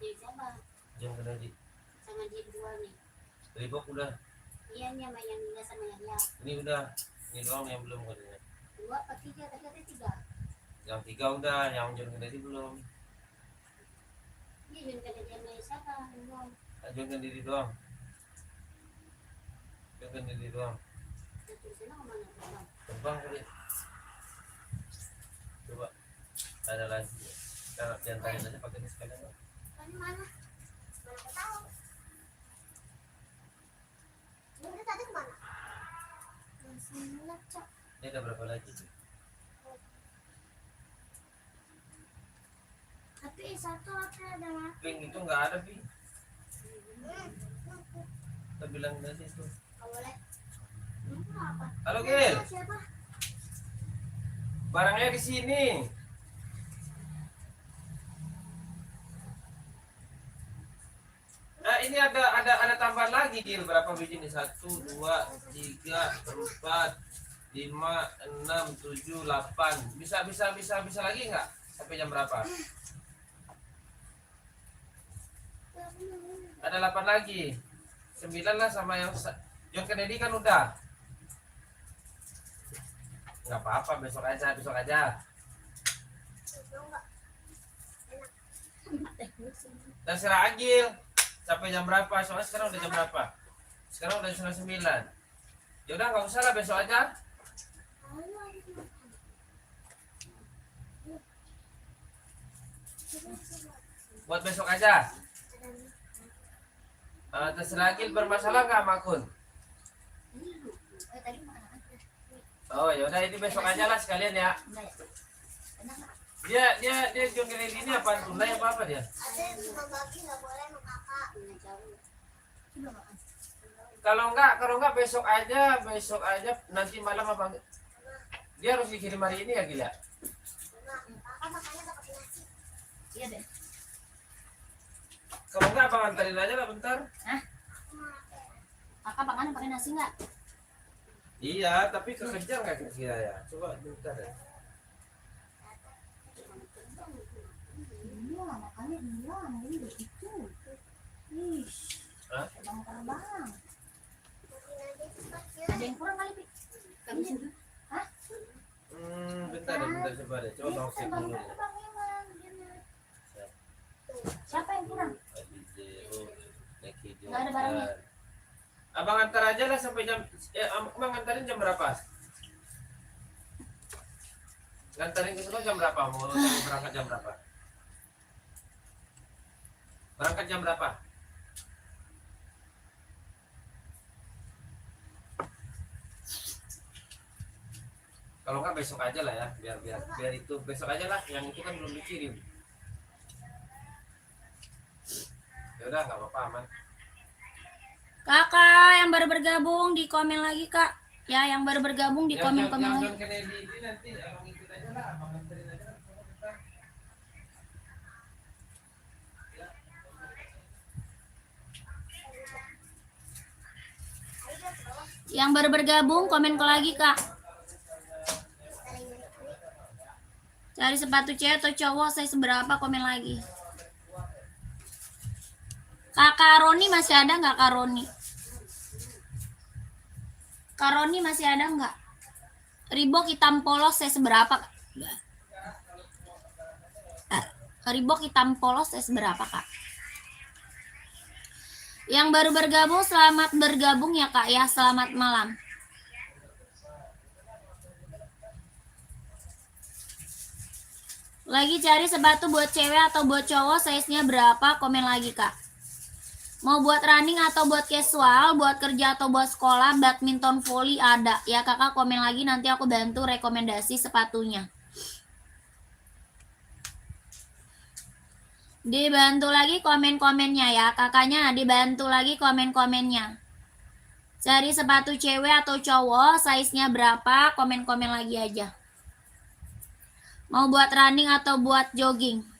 Jadi siapa? John Kennedy. Sama dia dua nih. Reebok udah. Iya nih sama yang Nina sama yang dia. Ini udah. Ini doang yang belum katanya. 2 apa 3? Tadi ada 3. Yang 3 udah, yang John Kennedy belum. Iya, John Kennedy sama siapa? Belum. John Kennedy doang. John Kennedy doang. Nah, tulisannya kemana terbang? Terbang kali. Coba. Ada lagi. Kita diantarin aja pakai ini sekalian. Bang. Kan mana? Mana aku tahu. Ini tadi kemana? Langsung ngecek. Ini ada berapa lagi? Tapi satu ada mati. Pink itu nggak ada, Pi. Kita bilang tadi itu. Nggak boleh. Ini apa? Halo, Gil. Siapa? Barangnya di sini. Nah, ini ada tambahan lagi, Gil. Berapa biji nih? 1, 2, 3, 4, 5, 6, 7, 8. Bisa lagi nggak? Sampai jam berapa? Ada 8 lagi. 9 lah sama yang John Kennedy kan udah. Nggak apa-apa, besok aja. Dan serah Agil. Sampai jam berapa? Soalnya sekarang udah jam berapa? Sekarang udah setengah 9. Ya udah nggak usah lah, besok aja. Buat besok aja. Terserah Gil, bermasalah nggak sama akun? Tadi makan apa? Oh ya udah, ini besok aja lah sekalian ya. Dia John Kennedy ini apa tunai apa dia? Ada yang membagi nggak boleh sama kakak. Kalau enggak besok aja nanti malam apa? Dia harus dikirim hari ini ya Gila. Kakak makannya nggak pakai nasi. Iya deh. Kalau enggak abang anterin aja lah bentar. Kakak makan pakai nasi nggak? Iya, tapi kekejar nggak kira-kira ya? Coba bentar ya. Iya, makannya iya, ini begitu. Ih, Hah? terbang-terbang. Mungkin aja cepat ya. Ada yang kurang kali, Pi? Kamu juga? Hah? Bentar coba deh. Coba bang cek dulu. Terbang memang. Siapa yang kurang? Nggak ada barangnya. Abang antar aja lah sampai jam. Abang antarin jam berapa? Ngantarin ke sana jam berapa? Mau berangkat jam berapa? Berangkat jam berapa? Kalau nggak besok aja lah ya, biar itu besok aja lah. Yang itu kan belum dikirim. Ya udah nggak apa-apa, aman. Kakak yang baru bergabung di komen lagi, Kak. Ya, yang baru bergabung di komen Yang lagi. John Kennedy ini nanti abang ikut aja lah, abang anterin aja lah. Yang baru bergabung komen ke lagi, Kak. Cari sepatu cewek atau cowok, saya seberapa komen lagi. Kakak Roni masih ada nggak, Kak Roni? Kak Roni masih ada nggak? Reebok hitam polos saya seberapa, Kak? Reebok hitam polos saya seberapa, Kak? Yang baru bergabung, selamat bergabung ya, Kak ya. Selamat malam. Lagi cari sepatu buat cewek atau buat cowok, size-nya berapa? Komen lagi, Kak. Mau buat running atau buat casual, buat kerja atau buat sekolah, badminton, volley ada. Ya, Kakak komen lagi, nanti aku bantu rekomendasi sepatunya. Dibantu lagi komen-komennya ya, kakaknya dibantu lagi komen-komennya. Cari sepatu cewek atau cowok, size-nya berapa? Komen-komen lagi aja. Mau buat running atau buat jogging?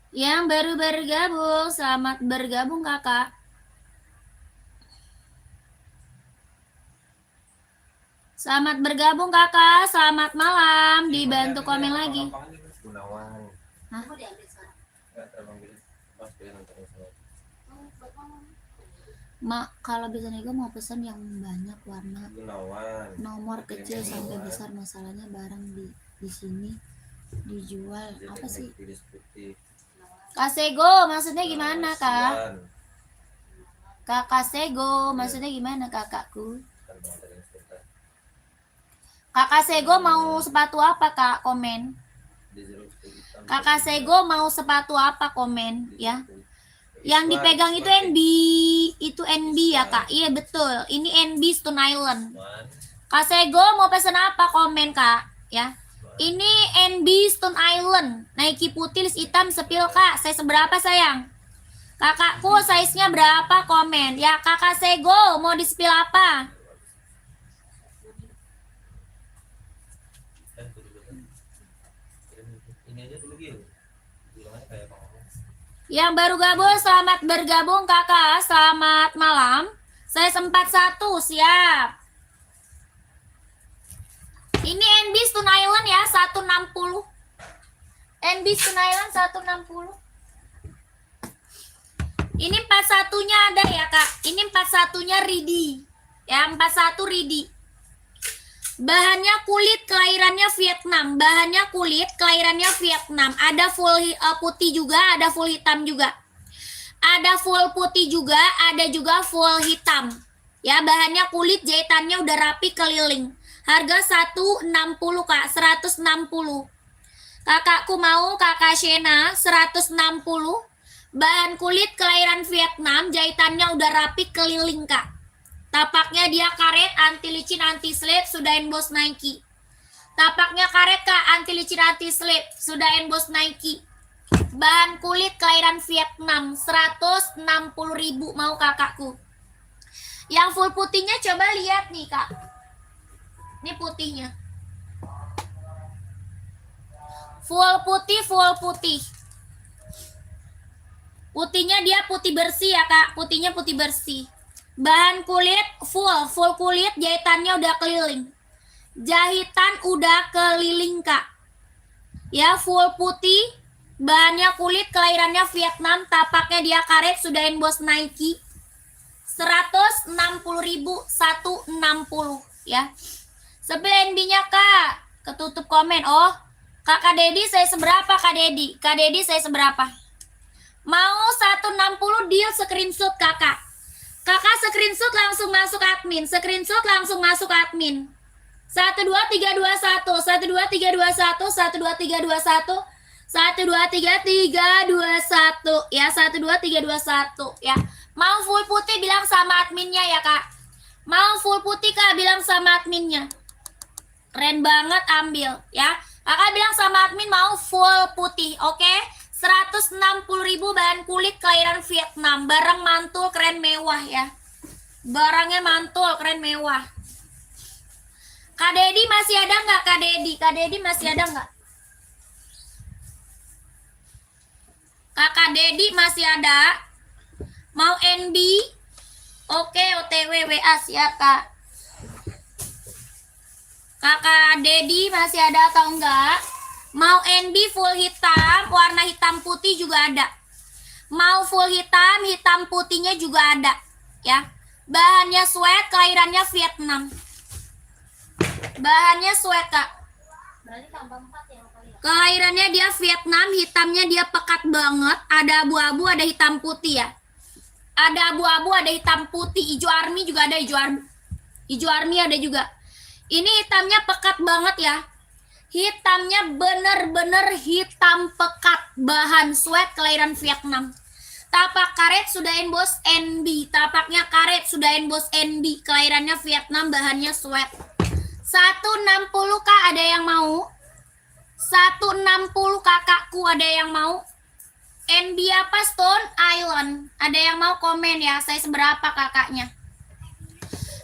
Yang baru bergabung, selamat bergabung kakak. Selamat bergabung kakak, selamat malam. Dibantu komen lagi. Gunawan. Hah? Mak, kalau bisa nego mau pesan yang banyak warna. Gunawan. Nomor kecil sampai besar, masalahnya barang di sini dijual apa sih? Kak Sego, maksudnya gimana, Kak? Kakak Sego, maksudnya gimana, kakakku? Kakak Sego mau sepatu apa, Kak? Komen. Kakak Sego mau sepatu apa? Komen, ya. Yang dipegang itu NB ya, Kak? Iya, betul. Ini NB Stone Island. Kak Sego mau pesan apa? Komen, Kak, ya. Ini NB Stone Island, Nike putih hitam sepil, Kak. Saya seberapa, sayang? Kakakku size-nya berapa? Komen. Ya, Kakak Sego mau di sepil apa? Yang baru gabung, selamat bergabung, Kakak. Selamat malam. Saya sempat satu, siap. Ini NB Stone Island ya, 160. NB Stone Island 160. Ini 41-nya ada ya kak. Ini 41-nya Ridi. Ya 41 Ridi. Bahannya kulit, kelahirannya Vietnam. Bahannya kulit, kelahirannya Vietnam. Ada full putih juga, ada full hitam juga. Ada full putih juga, ada juga full hitam. Ya, bahannya kulit, jahitannya udah rapi keliling. Harga 160 kak, 160. Kakakku mau, kakak Shena, 160. Bahan kulit, kelahiran Vietnam, jahitannya udah rapi keliling kak. Tapaknya dia karet, anti licin, anti slip, sudah emboss Nike. Tapaknya karet kak, anti licin, anti slip, sudah emboss Nike. Bahan kulit kelahiran Vietnam, 160.000 mau kakakku. Yang full putihnya coba lihat nih kak. Ini putihnya. Full putih, full putih. Putihnya dia putih bersih ya kak, putihnya putih bersih. Bahan kulit full kulit, jahitannya udah keliling. Jahitan udah keliling kak. Ya full putih, bahannya kulit, kelahirannya Vietnam, tapaknya dia karet, sudah emboss Nike. 160.000, 160 ya. Sebelum NB-nya kak, ketutup komen. Oh, kakak Dedi saya seberapa kak Dedi? Kak Dedi saya seberapa? Mau 160 deal screenshot kakak. Kakak screenshot langsung masuk admin. Screenshot langsung masuk admin. 12321 12321 12321 12321 ya, 12321 ya. Mau full putih bilang sama adminnya ya kak. Mau full putih kak bilang sama adminnya. Keren banget, ambil ya. Kakak bilang sama admin mau full putih, oke? 160.000 bahan kulit kelahiran Vietnam. Barang mantul keren mewah ya. Barangnya mantul keren mewah. Kak Dedi masih ada nggak Kak Dedi? Kak Dedi masih ada nggak? Kakak Dedi masih ada? Mau NB? Oke, OTW WA siap kak. Kakak Dedi masih ada atau enggak? Mau NB full hitam, warna hitam putih juga ada. Mau full hitam, hitam putihnya juga ada. Ya, bahannya sweat, kelahirannya Vietnam. Bahannya sweat kak. Berarti tambah 4 ya kali ya. Kelahirannya dia Vietnam, hitamnya dia pekat banget. Ada abu-abu, ada hitam putih ya. Ada abu-abu, ada hitam putih. Hijau army juga ada, hijau army. Hijau army ada juga. Ini hitamnya pekat banget ya. Hitamnya bener-bener hitam pekat. Bahan sweat kelahiran Vietnam. Tapak karet sudah emboss NB. Tapaknya karet sudah emboss NB. Kelahirannya Vietnam, bahannya sweat. 160 kak, ada yang mau? 160 kakakku, ada yang mau? NB apa Stone Island? Ada yang mau komen ya, saya seberapa kakaknya?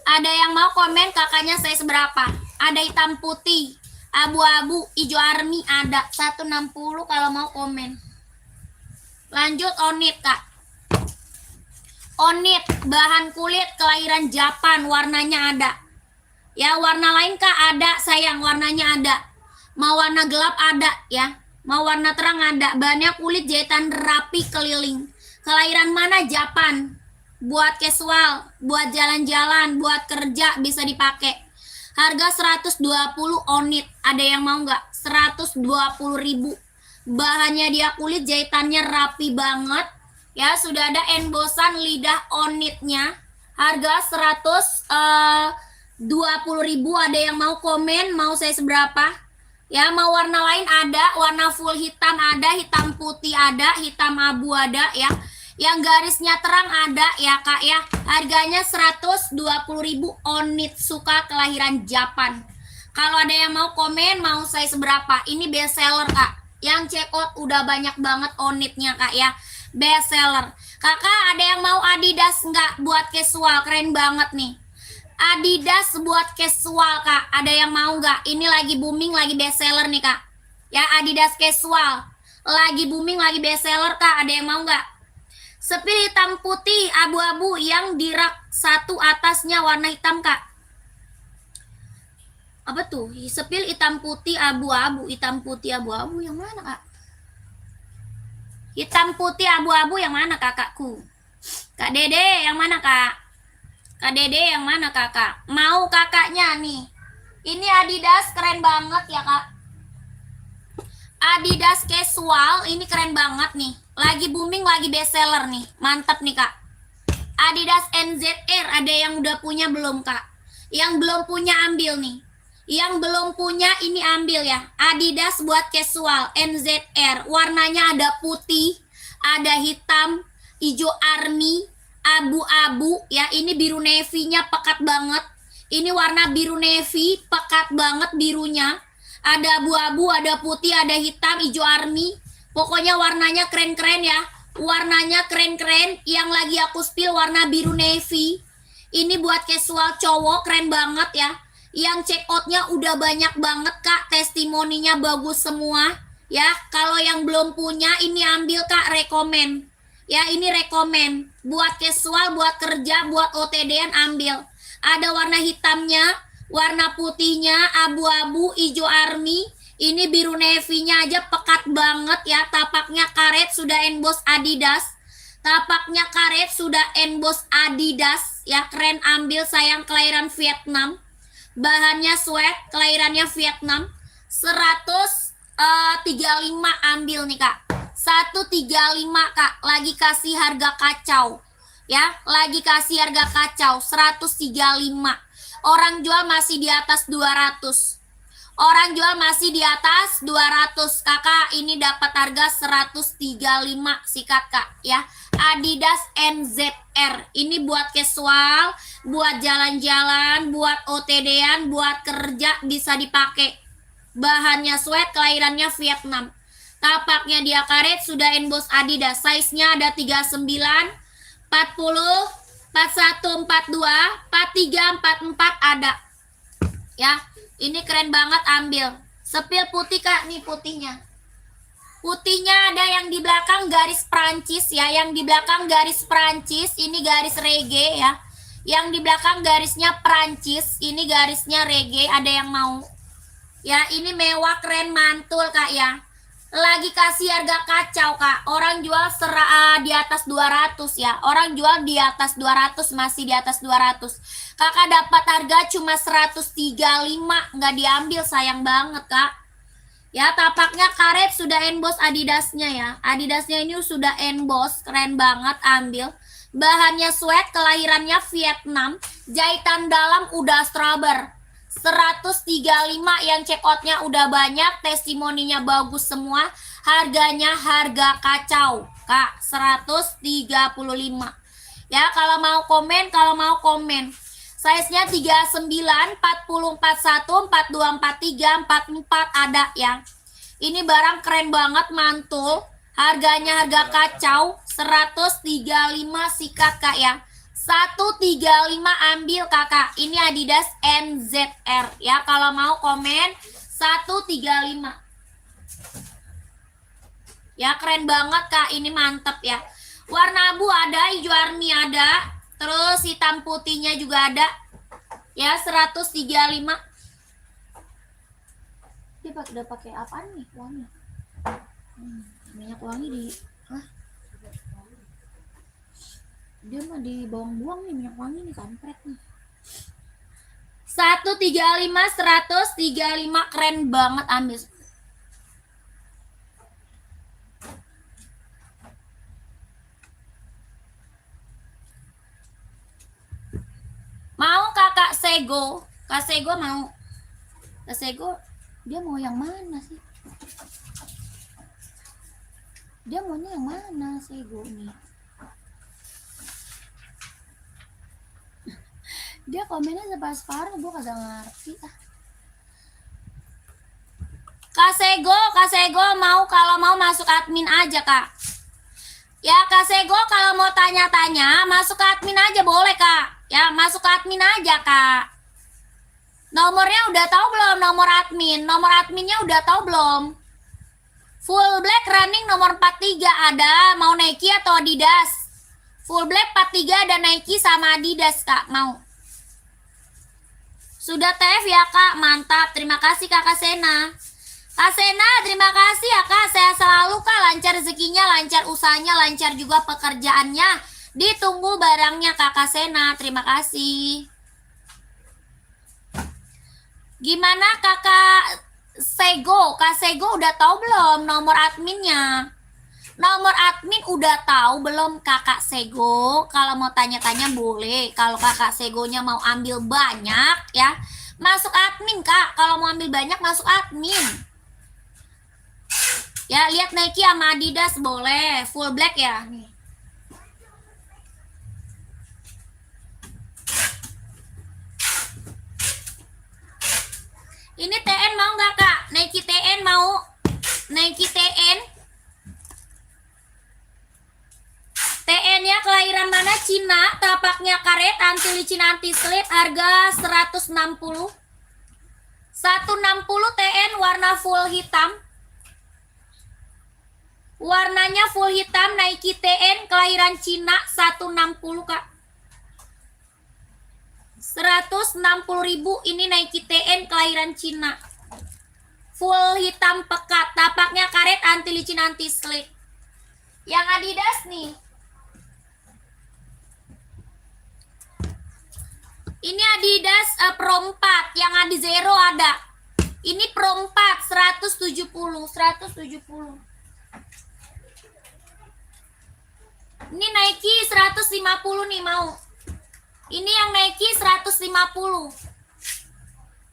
Ada yang mau komen kakaknya saya seberapa? Ada hitam putih, abu-abu, hijau army ada. 160 kalau mau komen. Lanjut Onit kak. Onit, bahan kulit kelahiran Japan, warnanya ada. Ya, warna lain kak ada sayang, warnanya ada. Mau warna gelap ada ya. Mau warna terang ada. Bahannya kulit jahitan rapi keliling. Kelahiran mana? Japan. Buat casual, buat jalan-jalan, buat kerja bisa dipakai. Harga 120 Onit. Ada yang mau nggak? 120.000. Bahannya dia kulit, jahitannya rapi banget. Ya, sudah ada embossan lidah Onitnya. Harga 120.000. Ada yang mau komen? Mau saya seberapa? Ya, mau warna lain ada, warna full hitam ada, hitam putih ada, hitam abu ada ya. Yang garisnya terang ada ya kak ya. Harganya 120.000 Onitsuka kelahiran Japan. Kalau ada yang mau komen, mau saya seberapa? Ini best seller kak. Yang check out udah banyak banget Onitnya kak ya. Best seller. Kakak ada yang mau Adidas nggak buat casual? Keren banget nih. Adidas buat casual kak, ada yang mau nggak? Ini lagi booming, lagi best seller nih kak. Ya, Adidas casual lagi booming, lagi best seller kak. Ada yang mau nggak? Sepil hitam putih abu-abu yang di rak satu atasnya warna hitam kak. Apa tuh? Sepil hitam putih abu-abu, hitam putih abu-abu yang mana kak? Hitam putih abu-abu yang mana kakakku? Kak Dede yang mana kak? Kak Dede yang mana kakak? Mau kakaknya nih. Ini Adidas keren banget ya kak. Adidas casual ini keren banget nih. Lagi booming, lagi best seller nih. Mantap nih kak. Adidas NZR ada yang udah punya belum kak? Yang belum punya ambil nih. Yang belum punya ini ambil ya. Adidas buat casual NZR. Warnanya ada putih, ada hitam, hijau army, abu-abu ya. Ini biru navy-nya pekat banget. Ini warna biru navy, pekat banget birunya. Ada abu-abu, ada putih, ada hitam, hijau army. Pokoknya warnanya keren-keren ya. Warnanya keren-keren. Yang lagi aku spill warna biru navy. Ini buat casual cowok keren banget ya. Yang check outnya udah banyak banget kak. Testimoninya bagus semua. Ya, kalau yang belum punya ini ambil kak, rekomen. Ya, ini rekomen. Buat casual, buat kerja, buat OTD-an ambil. Ada warna hitamnya, warna putihnya, abu-abu, hijau army. Ini biru navy-nya aja pekat banget ya. Tapaknya karet, sudah emboss Adidas. Tapaknya karet, sudah emboss Adidas. Ya, keren ambil sayang, kelahiran Vietnam. Bahannya sweat, kelahirannya Vietnam. 135 ambil nih kak. 135 kak. Lagi kasih harga kacau. Ya, lagi kasih harga kacau. 135. Orang jual masih di atas 200. Orang jual masih di atas 200. Kakak ini dapat harga 135, sikat kak ya. Adidas NZR. Ini buat casual, buat jalan-jalan, buat OTD-an, buat kerja bisa dipakai. Bahannya sweat, kelahirannya Vietnam. Tapaknya dia karet, sudah emboss Adidas. Size-nya ada 39, 40, 41, 42, 43, 44 ada. Ya. Ini keren banget ambil. Sepil putih kak, nih putihnya. Putihnya ada yang di belakang garis Prancis ya. Yang di belakang garis Prancis, ini garis reggae ya. Yang di belakang garisnya Prancis, ini garisnya reggae. Ada yang mau? Ya, ini mewah, keren, mantul kak ya. Lagi kasih harga kacau kak. Orang jual di atas 200 ya. Orang jual di atas 200, masih di atas 200. Kakak dapat harga cuma 135, nggak diambil, sayang banget kak. Ya, tapaknya karet, sudah emboss Adidasnya ya. Adidasnya ini sudah emboss, keren banget, ambil. Bahannya sweat, kelahirannya Vietnam. Jahitan dalam udah strawber. 135 yang check outnya udah banyak, testimoninya bagus semua. Harganya harga kacau kak, 135. Ya, kalau mau komen, size-nya 39, 40, 41, 42, 43, 44 ada ya. Ini barang keren banget, mantul. Harganya harga kacau, 135, sikat kak ya. 135 ambil kakak. Ini Adidas NZR ya. Kalau mau komen 135. Ya, keren banget kak. Ini mantep ya. Warna abu ada, hijau army ada. Terus hitam putihnya juga ada. Ya, 135. Dia udah pakai apaan nih wangi? Minyak wangi di dia mah dibuang-buang nih minyak wangi nih, kampret nih. 135, 135 keren banget, ambil. Mau kakak Sego? Kak Sego mau? Kak Sego dia mau yang mana sih? Dia maunya yang mana Sego nih? Dia komennya separuh, gue kagak ngerti ah. Kak Sego mau, kalau mau masuk admin aja kak. Ya Kak Sego, kalau mau tanya-tanya masuk ke admin aja boleh kak. Ya, masuk ke admin aja kak. Nomornya udah tahu belum? Nomor admin, nomor adminnya udah tahu belum? Full black running nomor 43 ada. Mau Nike atau Adidas? Full black 43 ada Nike sama Adidas kak, mau? Sudah TF ya kak, mantap. Terima kasih kakak Sena. Kak Sena, terima kasih ya kak. Saya selalu kak, lancar rezekinya, lancar usahanya, lancar juga pekerjaannya. Ditunggu barangnya Kakak Sena. Terima kasih. Gimana Kakak Sego? Kak Sego udah tahu belum nomor adminnya? Nomor admin udah tahu belum Kakak Sego? Kalau mau tanya-tanya boleh. Kalau Kakak Segonya mau ambil banyak ya, masuk admin Kak. Kalau mau ambil banyak masuk admin. Ya, lihat Nike sama Adidas boleh. Full black ya. Nih. Ini TN mau nggak Kak? Nike TN mau? Nike TN? TN-nya kelahiran mana? Cina, tapaknya karet, anti licin, anti slip, harga 160. 160 TN warna full hitam. Warnanya full hitam, Nike TN kelahiran Cina, 160 Kak. 160.000 ini Nike TN kelahiran Cina. Full hitam pekat, tapaknya karet, anti licin, anti slip. Yang Adidas nih. Ini Adidas Pro 4, yang Adizero ada. Ini Pro 4 170. Ini Nike 150 nih mau. Ini yang Nike 150.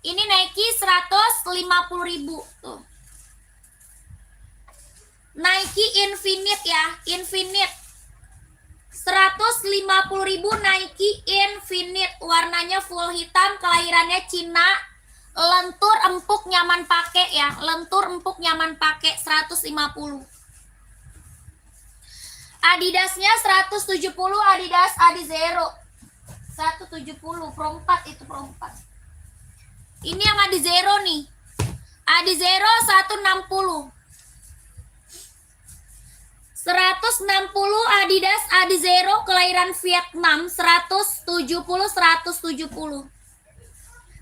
Ini Nike 150.000 tuh. Nike Infinite ya, Infinite. 150.000 Nike Infinite, warnanya full hitam, kelahirannya Cina, lentur empuk nyaman pakai ya, lentur empuk nyaman pakai 150. Adidasnya 170, Adidas Adizero 170, Pro 4 itu Pro 4. Ini yang Adizero nih, Adizero 160. 160 Adidas Adizero kelahiran Vietnam, 170.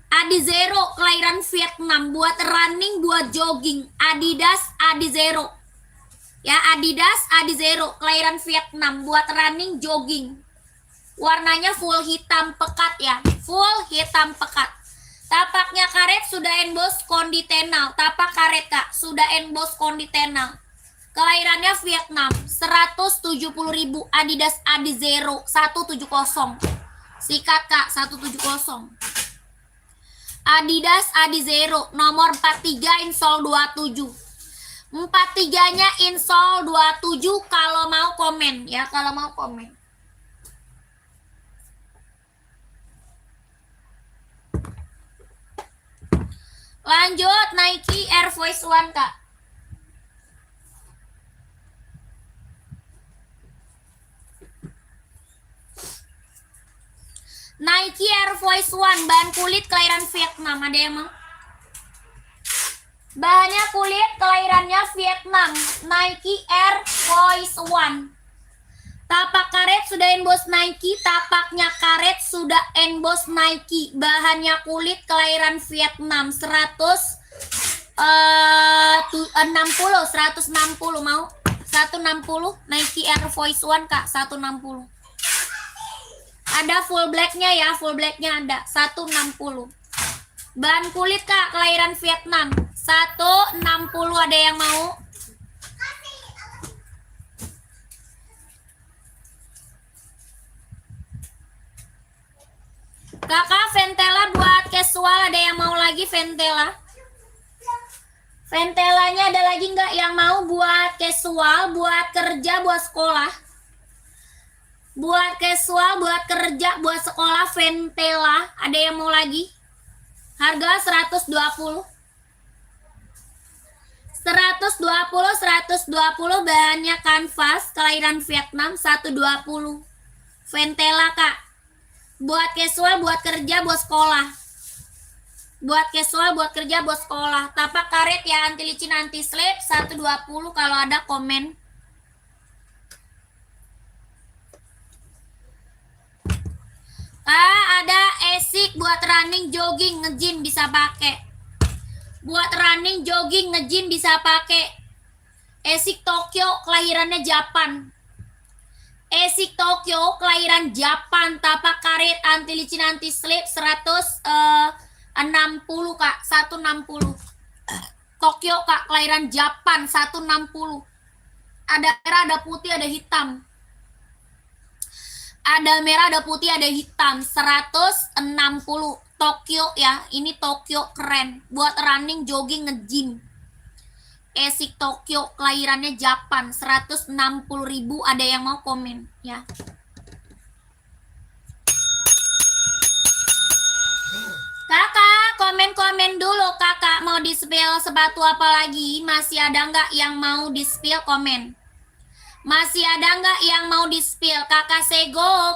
Adizero kelahiran Vietnam, buat running, buat jogging. Adidas Adizero ya, Adidas Adizero kelahiran Vietnam, buat running, jogging. Warnanya full hitam pekat ya, full hitam pekat. Tapaknya karet, sudah emboss konditenal. Tapak karet Kak, sudah emboss konditenal. Kelahirannya Vietnam, 170.000 Adidas Adizero 170. Sikat Kak, 170. Adidas Adizero nomor 43 insol 27. 43-nya insol 27 kalau mau komen ya, kalau mau komen. Lanjut Nike Air Force One Kak. Nike Air Force One, bahan kulit kelahiran Vietnam. Ada yang mau? Bahannya kulit, kelahirannya Vietnam. Nike Air Force One. Tapak karet sudah emboss Nike, tapaknya karet sudah emboss Nike. Bahannya kulit, kelahiran Vietnam. 160 mau? 160 Nike Air Force One Kak, 160. Ada full blacknya ya, full blacknya ada 160. Bahan kulit Kak, kelahiran Vietnam, 160. Ada yang mau? Kakak Ventela buat casual, ada yang mau lagi Ventela? Ventelanya ada lagi nggak yang mau buat casual, buat kerja, buat sekolah? Buat casual, buat kerja, buat sekolah, Ventela. Ada yang mau lagi? Harga 120. 120, bahannya kanvas, kelahiran Vietnam, 120. Ventela Kak. Buat casual, buat kerja, buat sekolah. Buat casual, buat kerja, buat sekolah. Tapak karet ya, anti licin, anti slip, 120 kalau ada komen. Ada Esik buat running, jogging, nge-gym bisa pakai. Buat running, jogging, nge-gym bisa pakai. Esik Tokyo, kelahirannya Japan. Esik Tokyo, kelahiran Japan, tapak karet, anti licin, anti slip, 160 kak, 160. Tokyo kak, kelahiran Japan, 160. Ada merah, ada putih, ada hitam. Ada merah, ada putih, ada hitam, 160. Tokyo ya, ini Tokyo keren. Buat running, jogging, nge-gym. Esik Tokyo, kelahirannya Japan, 160.000. Ada yang mau komen ya? Kakak, komen-komen dulu. Kakak mau di-spill sepatu apa lagi? Masih ada nggak yang mau di-spill? Komen. Masih ada nggak yang mau di-spill? Kakak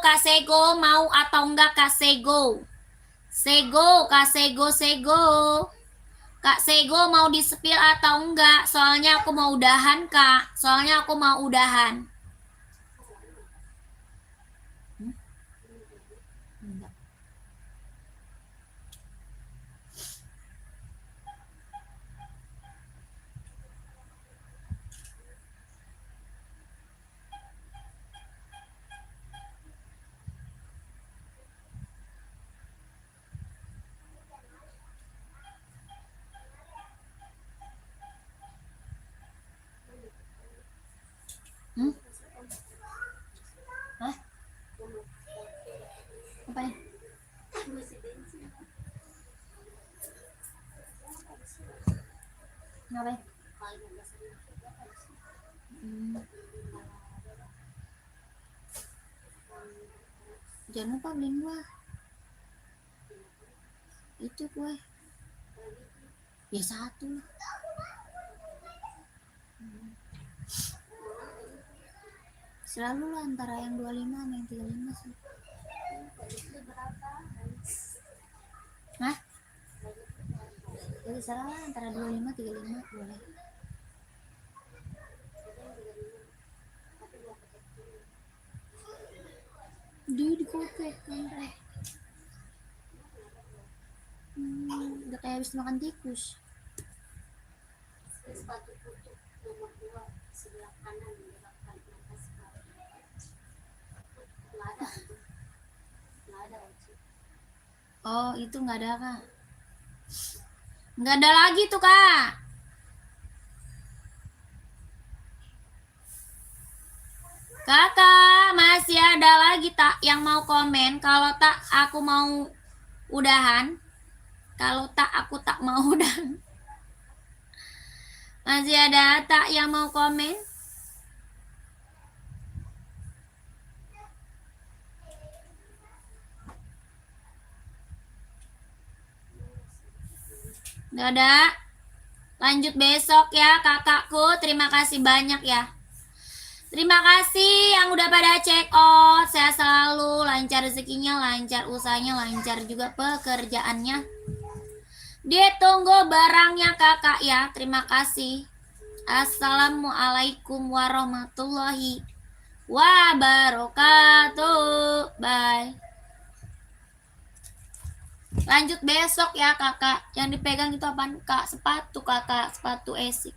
Kak Sego mau atau enggak Kak Sego? Kak Sego. Kak Sego mau di-spill atau enggak? Soalnya aku mau udahan, Kak. Hah? Apa ya? Kenapa ya? Jangan lupa beliin gua itu kue ya, 1 lah. Selalu lah antara yang 25 sama yang 35 sih. Hah? Jadi salah lah antara 25 35 boleh. Dia dikopek kan. Udah kayak habis makan tikus. Sepatu putih nomor 2 sebelah kanan menyebabkan atas kaki. Nggak ada. Oh, itu nggak ada, Kak. Nggak ada lagi tuh, Kak. Kakak, masih ada lagi tak yang mau komen? Kalau tak, aku mau udahan. Kalau tak, aku tak mau udahan. Masih ada tak yang mau komen? Nggak ada. Lanjut besok ya kakakku. Terima kasih banyak ya. Terima kasih yang udah pada check out. Sehat selalu, lancar rezekinya, lancar usahanya, lancar juga pekerjaannya. Ditunggu barangnya kakak ya. Terima kasih. Assalamualaikum warahmatullahi wabarakatuh. Bye. Lanjut besok ya kakak. Yang dipegang itu apaan kak? Sepatu kakak, sepatu esik.